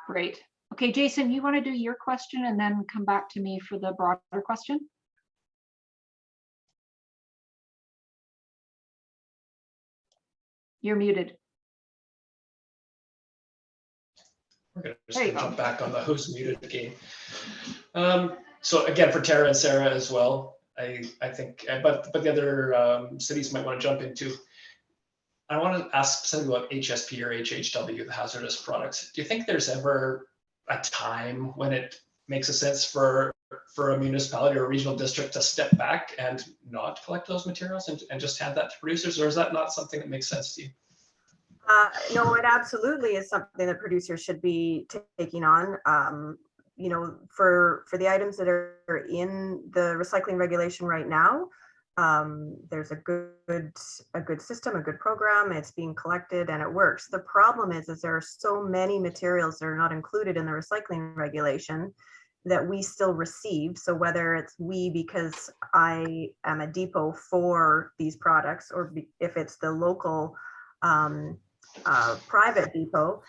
Great. Okay, Jason, you want to do your question and then come back to me for the broader question? You're muted. We're going to just jump back on the who's muted game. So again, for Tara and Sarah as well, I think, but the other cities might want to jump into. I want to ask something about HSP or HHW, the hazardous products. Do you think there's ever a time when it makes a sense for a municipality or a regional district to step back and not collect those materials and just hand that to producers, or is that not something that makes sense to you? No, it absolutely is something that producers should be taking on. For the items that are in the recycling regulation right now, there's a good system, a good program. It's being collected and it works. The problem is there are so many materials that are not included in the recycling regulation that we still receive. So whether it's we because I am a depot for these products, or if it's the local private depot,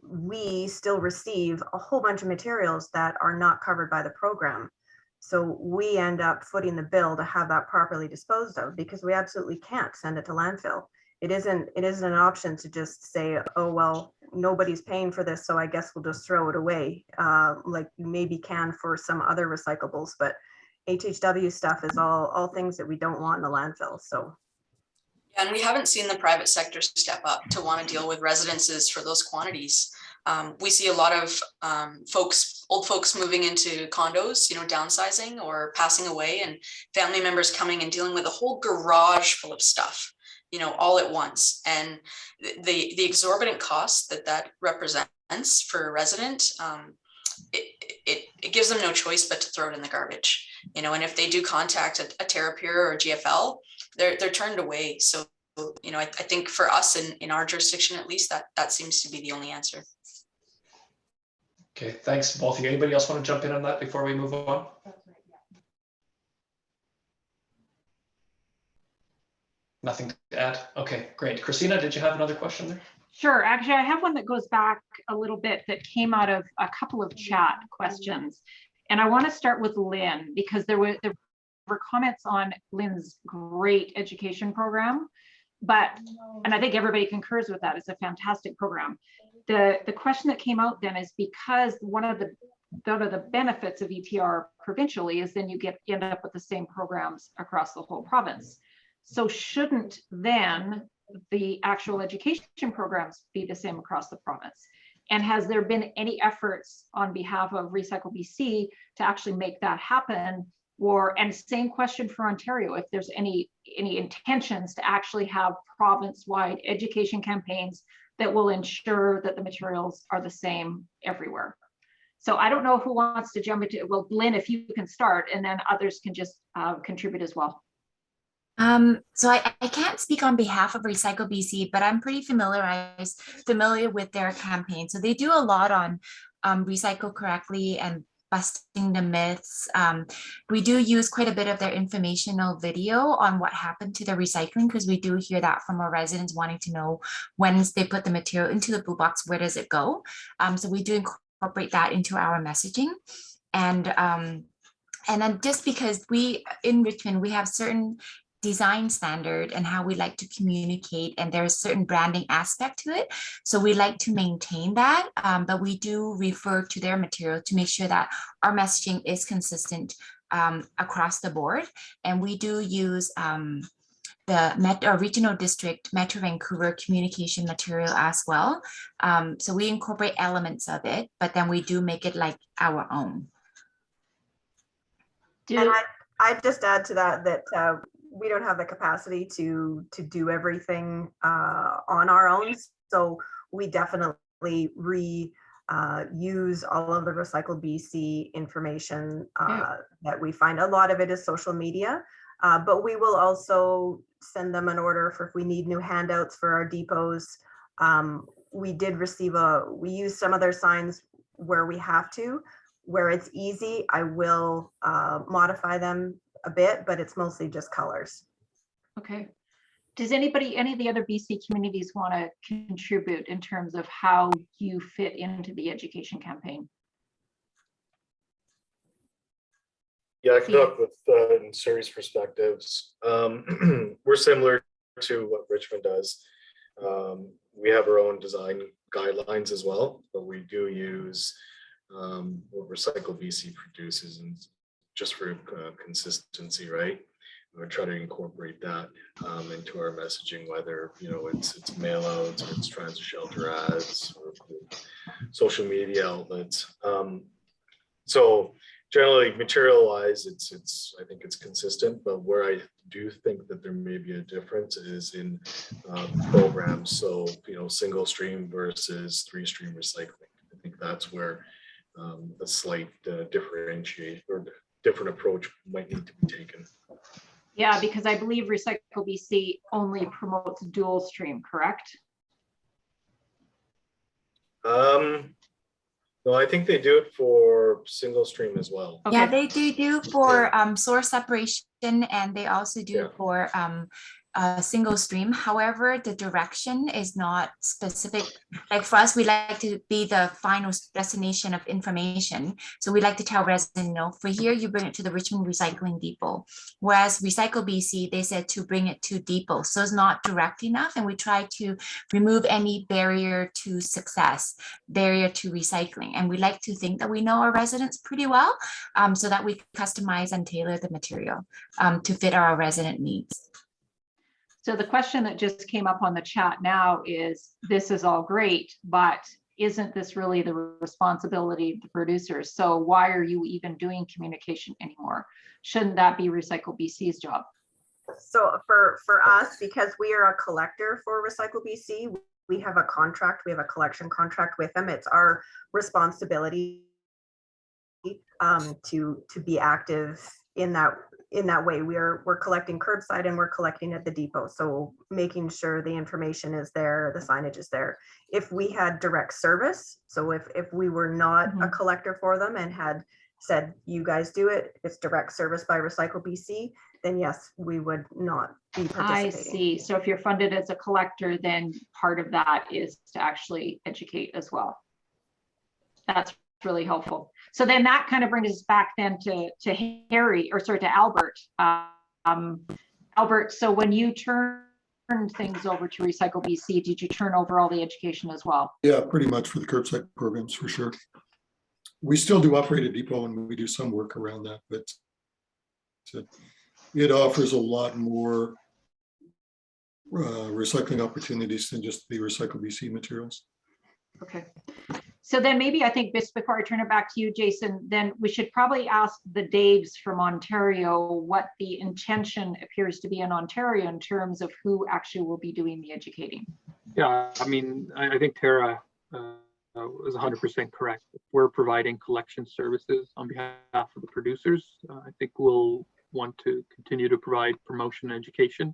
we still receive a whole bunch of materials that are not covered by the program. So we end up footing the bill to have that properly disposed of, because we absolutely can't send it to landfill. It isn't an option to just say, oh, well, nobody's paying for this, so I guess we'll just throw it away, like you maybe can for some other recyclables. But HHW stuff is all things that we don't want in the landfill. So. And we haven't seen the private sector step up to want to deal with residences for those quantities. We see a lot of old folks moving into condos, downsizing or passing away, and family members coming and dealing with a whole garage full of stuff, all at once. And the exorbitant cost that represents for a resident, it gives them no choice but to throw it in the garbage, and if they do contact a TerraPure or a GFL, they're turned away. So, I think for us in our jurisdiction, at least, that seems to be the only answer. Okay, thanks both of you. Anybody else want to jump in on that before we move on? Nothing to add. Okay, great. Christina, did you have another question there? Sure. Actually, I have one that goes back a little bit that came out of a couple of chat questions. And I want to start with Lynn, because there were comments on Lynn's great education program. And I think everybody concurs with that. It's a fantastic program. The question that came out then is because one of the benefits of EPR provincially is then you end up with the same programs across the whole province. So shouldn't then the actual education programs be the same across the province? And has there been any efforts on behalf of Recycle BC to actually make that happen? And same question for Ontario, if there's any intentions to actually have province-wide education campaigns that will ensure that the materials are the same everywhere. So I don't know who wants to jump into it. Well, Lynn, if you can start, and then others can just contribute as well. So I can't speak on behalf of Recycle BC, but I'm pretty familiar with their campaign. So they do a lot on recycle correctly and busting the myths. We do use quite a bit of their informational video on what happened to the recycling, because we do hear that from our residents wanting to know, once they put the material into the blue box, where does it go? So we do incorporate that into our messaging. And then just because in Richmond, we have certain design standard and how we like to communicate, and there's a certain branding aspect to it, so we like to maintain that, but we do refer to their material to make sure that our messaging is consistent across the board. And we do use the regional district Metro Vancouver communication material as well, so we incorporate elements of it, but then we do make it like our own. And I'd just add to that we don't have the capacity to do everything on our own. So we definitely use all of the Recycle BC information that we find. A lot of it is social media, but we will also send them an order for if we need new handouts for our depots. We did receive we use some of their signs where we have to. Where it's easy, I will modify them a bit, but it's mostly just colors. Okay. Does any of the other BC communities want to contribute in terms of how you fit into the education campaign? Yeah, I can talk with in Surrey's perspectives. We're similar to what Richmond does. We have our own design guidelines as well, but we do use what Recycle BC produces, and just for consistency, right? We try to incorporate that into our messaging, whether it's mail outs or it's transit shelter ads or social media outlets. So generally, material wise, I think it's consistent, but where I do think that there may be a difference is in programs. So single stream versus 3-stream recycling. I think that's where a slight differentiate or different approach might need to be taken. Yeah, because I believe Recycle BC only promotes dual stream, correct? No, No, I think they do it for single stream as well. Okay. Yeah, they do for source separation, and they also do Yeah. for single stream. However, the direction is not specific. Like for us, we like to be the final destination of information. So we like to tell residents, no, for here, you bring it to the Richmond Recycling Depot. Whereas Recycle BC, they said to bring it to depot. So it's not direct enough. And we try to remove any barrier to success, barrier to recycling. And we like to think that we know our residents pretty well, so that we customize and tailor the material to fit our resident needs. So the question that just came up on the chat now is, this is all great, but isn't this really the responsibility of the producers? So why are you even doing communication anymore? Shouldn't that be Recycle BC's job? So for us, because we are a collector for Recycle BC, we have a contract, we have a collection contract with them. It's our responsibility to be active in that way. We're collecting curbside and we're collecting at the depot. So making sure the information is there, the signage is there. If we had direct service, so if we were not a collector for them and had said, you guys do it, it's direct service by Recycle BC, then yes, we would not be participating. I see. So if you're funded as a collector, then part of that is to actually educate as well. That's really helpful. So then that kind of brings us back then to Harry, or sorry, to Albert. Albert, so when you turned things over to Recycle BC, did you turn over all the education as well? Yeah, pretty much for the curbside programs, for sure. We still do operate a depot and we do some work around that, but it offers a lot more recycling opportunities than just the Recycle BC materials. Okay. So then maybe I think just before I turn it back to you, Jason, then we should probably ask the Daves from Ontario what the intention appears to be in Ontario in terms of who actually will be doing the educating. Yeah, I mean, I think Tara was 100% correct. We're providing collection services on behalf of the producers. I think we'll want to continue to provide promotion and education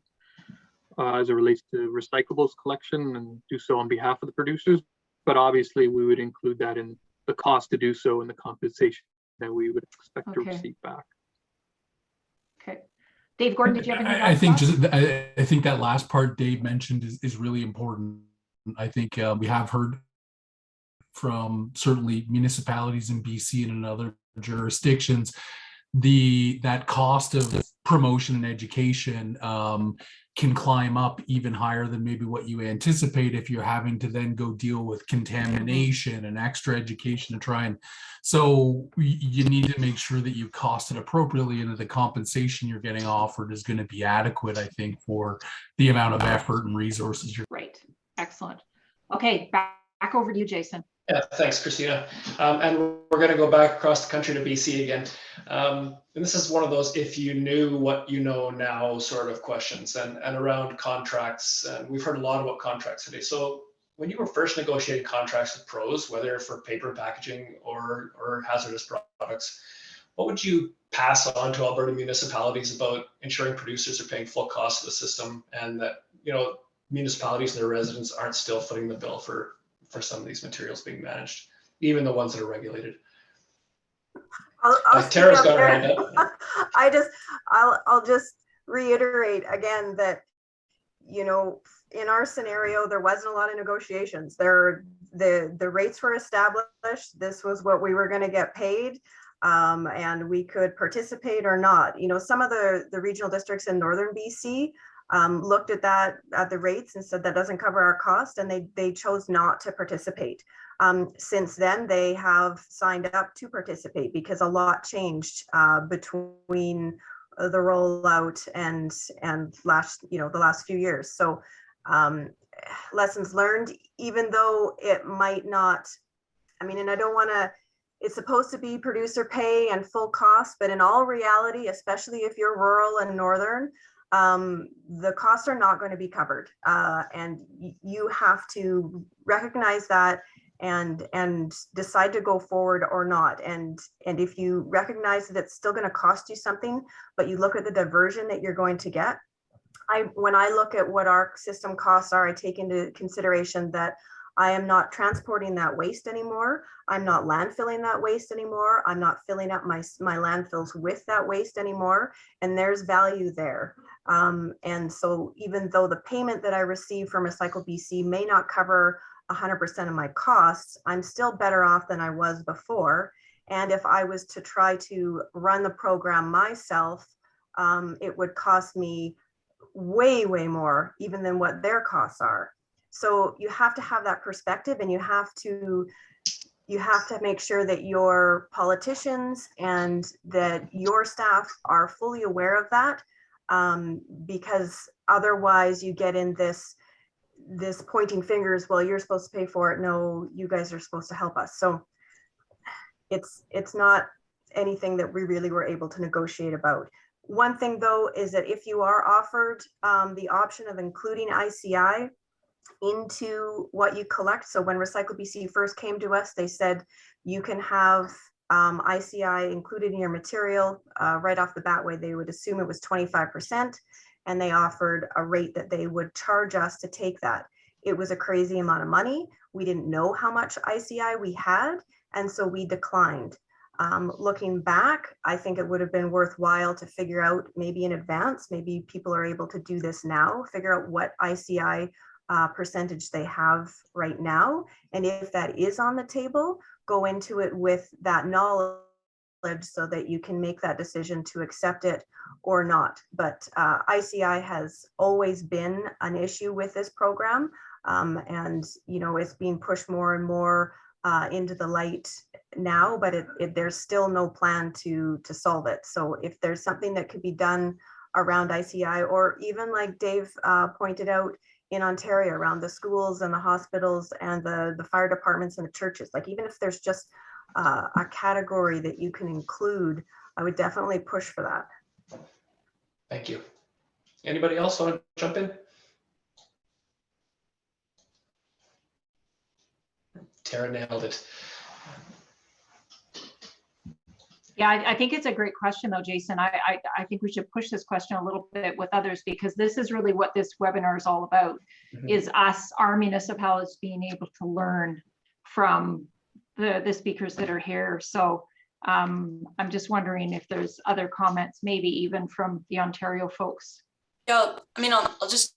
as it relates to recyclables collection and do so on behalf of the producers. But obviously we would include that in the cost to do so and the compensation that we would expect to receive back. Okay. Dave Gordon, did you have any? I think that last part Dave mentioned is really important. I think we have heard from certainly municipalities in BC and in other jurisdictions, that cost of promotion and education can climb up even higher than maybe what you anticipate if you're having to then go deal with contamination and extra education to try and, so you need to make sure that you cost it appropriately and that the compensation you're getting offered is going to be adequate, I think, for the amount of effort and resources you're. Great, excellent. Okay, back over to you, Jason. Yeah, thanks, Christina. And we're going to go back across the country to BC again. And this is one of those if you knew what you know now sort of questions and around contracts. And we've heard a lot about contracts today. So when you were first negotiating contracts with pros, whether for paper packaging or hazardous products, what would you pass on to Alberta municipalities about ensuring producers are paying full cost of the system and that, municipalities and their residents aren't still footing the bill for some of these materials being managed, even the ones that are regulated? Tara's got her hand up. I'll just reiterate again that, in our scenario, there wasn't a lot of negotiations. The rates were established. This was what we were going to get paid. And we could participate or not. Some of the regional districts in northern BC looked at the rates and said that doesn't cover our cost, and they chose not to participate. Since then, they have signed up to participate because a lot changed between the rollout and the last few years. So lessons learned, even though it might not, and I don't want to, it's supposed to be producer pay and full cost, but in all reality, especially if you're rural and northern, the costs are not going to be covered. And you have to recognize that and decide to go forward or not. And if you recognize that it's still going to cost you something, but you look at the diversion that you're going to get, when I look at what our system costs are, I take into consideration that I am not transporting that waste anymore. I'm not landfilling that waste anymore. I'm not filling up my landfills with that waste anymore. And there's value there. And so even though the payment that I receive from Recycle BC may not cover 100% of my costs, I'm still better off than I was before. And if I was to try to run the program myself, it would cost me way more even than what their costs are. So you have to have that perspective, and you have to make sure that your politicians and that your staff are fully aware of that, because otherwise you get in this pointing fingers, well, you're supposed to pay for it, no, you guys are supposed to help us. So it's not anything that we really were able to negotiate about. One thing though is that if you are offered the option of including ICI into what you collect, so when Recycle BC first came to us, they said you can have ICI included in your material. Right off the bat way, they would assume it was 25%, and they offered a rate that they would charge us to take that. It was a crazy amount of money. We didn't know how much ICI we had, and so we declined. Looking back, I think it would have been worthwhile to figure out maybe in advance, maybe people are able to do this now, figure out what ICI percentage they have right now. And if that is on the table, go into it with that knowledge so that you can make that decision to accept it or not. But ICI has always been an issue with this program. And, you know, it's being pushed more and more into the light now, but there's still no plan to solve it. So if there's something that could be done around ICI, or even like Dave pointed out in Ontario, around the schools and the hospitals and the fire departments and the churches, like even if there's just a category that you can include, I would definitely push for that. Thank you. Anybody else want to jump in? Tara nailed it. Yeah, I think it's a great question though, Jason. I think we should push this question a little bit with others, because this is really what this webinar is all about, is us, our municipalities, being able to learn from the speakers that are here. So I'm just wondering if there's other comments, maybe even from the Ontario folks. Yeah, I mean, I'll just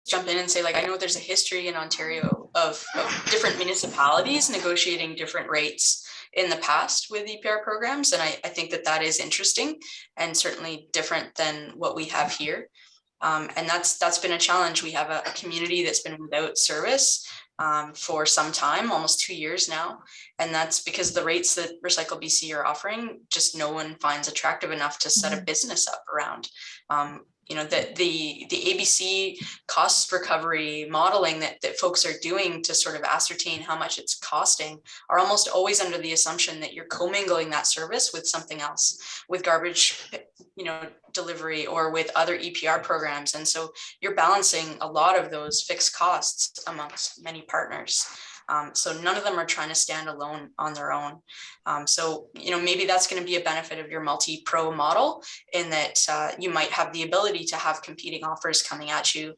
jump in and say, like, I know there's a history in Ontario of different municipalities negotiating different rates in the past with EPR programs. And I think that is interesting and certainly different than what we have here. And that's been a challenge. We have a community that's been without service for some time, almost 2 years now. And that's because the rates that Recycle BC are offering, just no one finds attractive enough to set a business up around. You know, the ABC cost recovery modeling that folks are doing to sort of ascertain how much it's costing are almost always under the assumption that you're commingling that service with something else, with garbage, you know, delivery, or with other EPR programs. And so you're balancing a lot of those fixed costs amongst many partners. So none of them are trying to stand alone on their own. So, you know, maybe that's going to be a benefit of your multi-pro model, in that you might have the ability to have competing offers coming at you.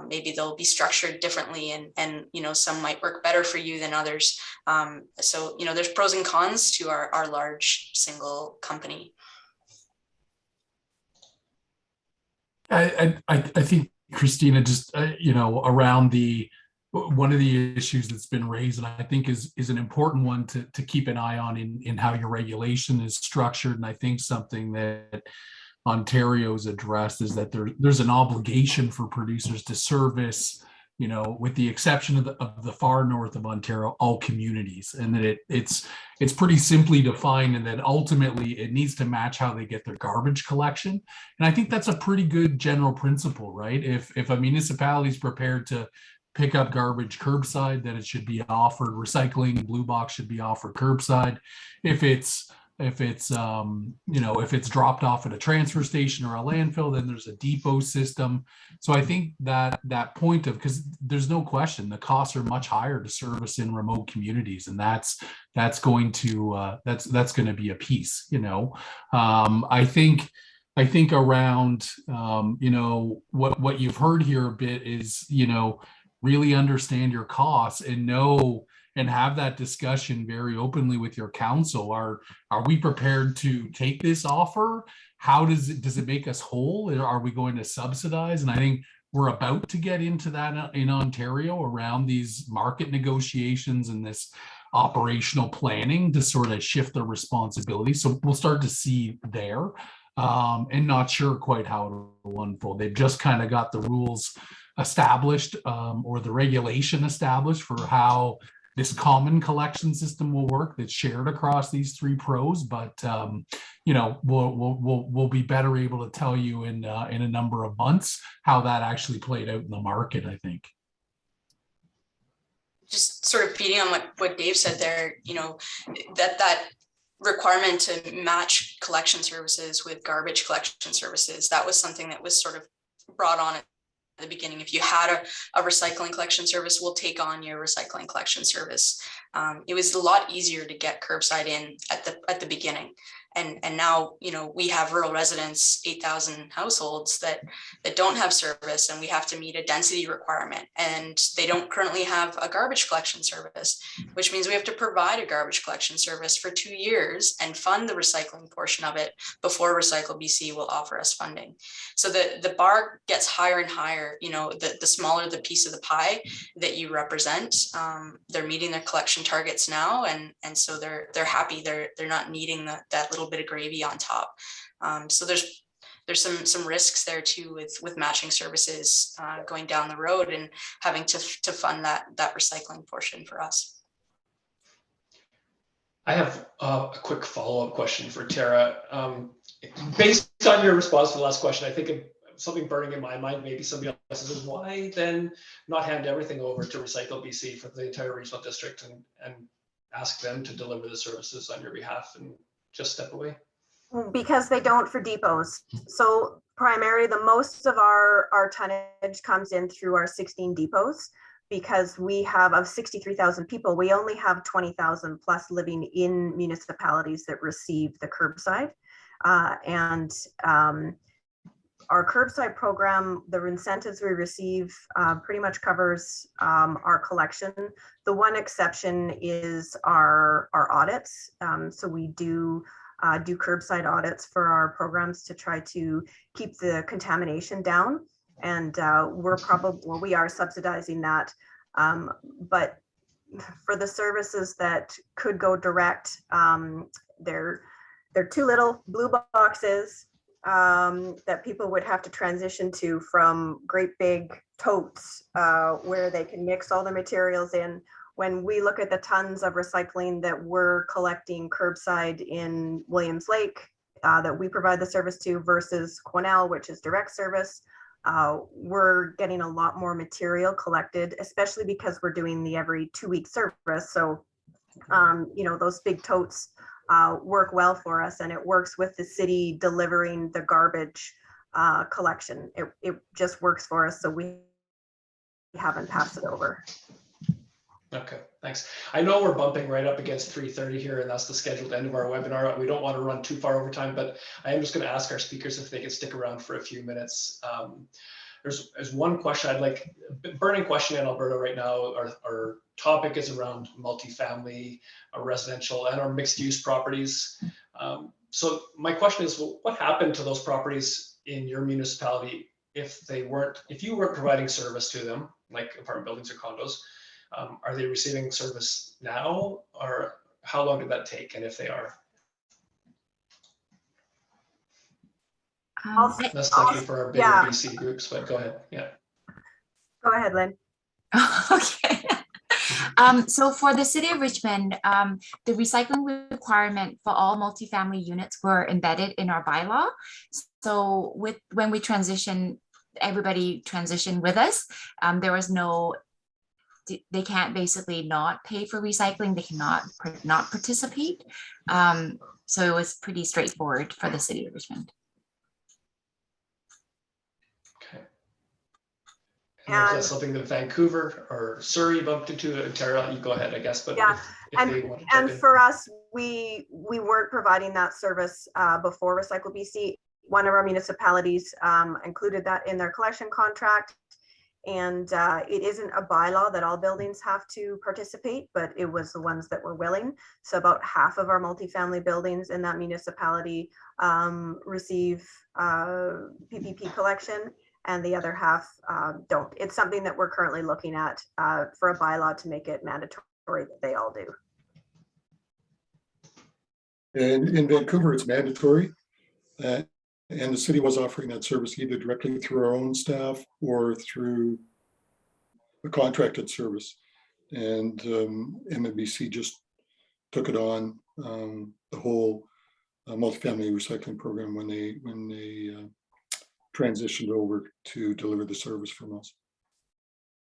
Maybe they'll be structured differently, and you know, some might work better for you than others. So, you know, there's pros and cons to our large single company. I think, Christina, just you know, around one of the issues that's been raised, and I think is an important one to keep an eye on in how your regulation is structured. And I think something that Ontario's addressed is that there's an obligation for producers to service, you know, with the exception of the far north of Ontario, all communities, and that it's pretty simply defined, and that ultimately it needs to match how they get their garbage collection. And I think that's a pretty good general principle, right? If a municipality is prepared to pick up garbage curbside, then it should be offered recycling. Blue box should be offered curbside. If it's you know, if it's dropped off at a transfer station or a landfill, then there's a depot system. So I think that point of, because there's no question the costs are much higher to service in remote communities, and that's going to be a piece, you know. I think around you know, what you've heard here a bit is, you know, really understand your costs and know and have that discussion very openly with your council. Are we prepared to take this offer? How does it make us whole? Are we going to subsidize? And I think we're about to get into that in Ontario around these market negotiations and this operational planning to sort of shift the responsibility. So we'll start to see there, and not sure quite how it will unfold. They've just kind of got the rules established, or the regulation established for how this common collection system will work that's shared across these three pros. But you know, we'll be better able to tell you in a number of months how that actually played out in the market, I think. Just sort of feeding on what Dave said there, you know, that requirement to match collection services with garbage collection services, that was something that was sort of brought on at the beginning. If you had a recycling collection service, we'll take on your recycling collection service. It was a lot easier to get curbside in at the beginning. And now, you know, we have rural residents, 8,000 households that don't have service, and we have to meet a density requirement, and they don't currently have a garbage collection service, which means we have to provide a garbage collection service for 2 years and fund the recycling portion of it before Recycle BC will offer us funding. So the bar gets higher and higher. You know, the smaller the piece of the pie that you represent, they're meeting their collection targets now, and so they're happy. They're not needing that little bit of gravy on top. So there's some risks there too with matching services going down the road and having to fund that recycling portion for us. I have a quick follow-up question for Tara. Based on your response to the last question, I think something burning in my mind, maybe somebody else says, why then not hand everything over to Recycle BC for the entire regional district and ask them to deliver the services on your behalf and just step away? Because they don't for depots. So primarily the most of our tonnage comes in through our 16 depots, because we have, of 63,000 people, we only have 20,000 plus living in municipalities that receive the curbside. Our curbside program, the incentives we receive pretty much covers our collection. The one exception is our audits. So we do curbside audits for our programs to try to keep the contamination down. And we are subsidizing that. But for the services that could go direct, they're two little blue boxes that people would have to transition to from great big totes where they can mix all the materials in. When we look at the tons of recycling that we're collecting curbside in Williams Lake, that we provide the service to, versus Quesnel, which is direct service, we're getting a lot more material collected, especially because we're doing the every 2-week service. So, you know, those big totes work well for us, and it works with the city delivering the garbage collection. It just works for us, so we haven't passed it over. Okay, thanks. I know we're bumping right up against 3:30 here, and that's the scheduled end of our webinar. We don't want to run too far over time, but I am just going to ask our speakers if they can stick around for a few minutes. There's one question I'd like, burning question in Alberta right now. Our topic is around multifamily, our residential, and our mixed use properties. So my question is, well, what happened to those properties in your municipality if you weren't providing service to them, like apartment buildings or condos? Are they receiving service now, or how long did that take? And if they are? That's likely for our bigger BC groups, but go ahead. Yeah. Go ahead, Lynn. Okay. So for the city of Richmond, the recycling requirement for all multifamily units were embedded in our bylaw. So when we everybody transitioned with us, there was no, they can't basically not pay for recycling. They cannot not participate. So it was pretty straightforward for the city of Richmond. Okay. And is that something that Vancouver or Surrey bumped into? Tara, you go ahead, I guess. But yeah, and for us, we weren't providing that service before Recycle BC. One of our municipalities included that in their collection contract. And it isn't a bylaw that all buildings have to participate, but it was the ones that were willing. So about half of our multifamily buildings in that municipality receive PPP collection, and the other half don't. It's something that we're currently looking at for a bylaw to make it mandatory that they all do. And in Vancouver, it's mandatory. And the city was offering that service either directly through our own staff or through a contracted service. And MNBC just took it on, the whole multifamily recycling program when they transitioned over to deliver the service from us.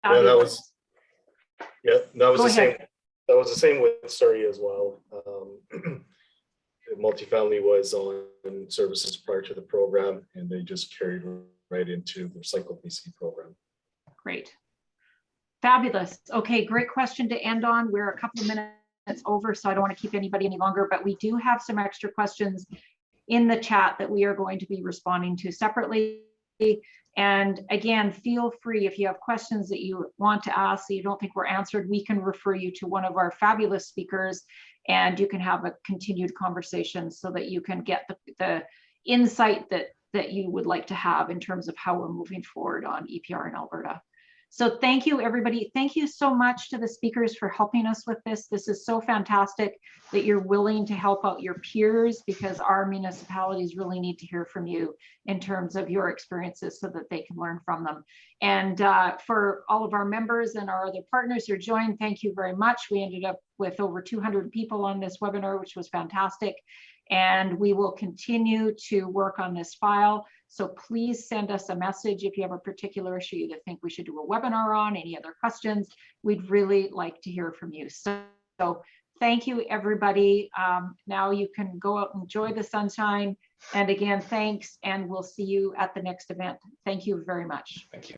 Yeah, that was Go the same. ahead. That was the same with Surrey as well. Multifamily was on services prior to the program, and they just carried right into the Recycle BC program. Great. Fabulous. Okay, great question to end on. We're a couple of minutes over, so I don't want to keep anybody any longer, but we do have some extra questions in the chat that we are going to be responding to separately. And again, feel free, if you have questions that you want to ask that you don't think were answered, we can refer you to one of our fabulous speakers, and you can have a continued conversation so that you can get the insight that you would like to have in terms of how we're moving forward on EPR in Alberta. So thank you, everybody. Thank you so much to the speakers for helping us with this. This is so fantastic that you're willing to help out your peers, because our municipalities really need to hear from you in terms of your experiences so that they can learn from them. And for all of our members and our other partners who joined, thank you very much. We ended up with over 200 people on this webinar, which was fantastic. And we will continue to work on this file. So please send us a message if you have a particular issue you think we should do a webinar on, any other questions. We'd really like to hear from you. So thank you, everybody. Now you can go out and enjoy the sunshine. And again, thanks, and we'll see you at the next event. Thank you very much. Thank you.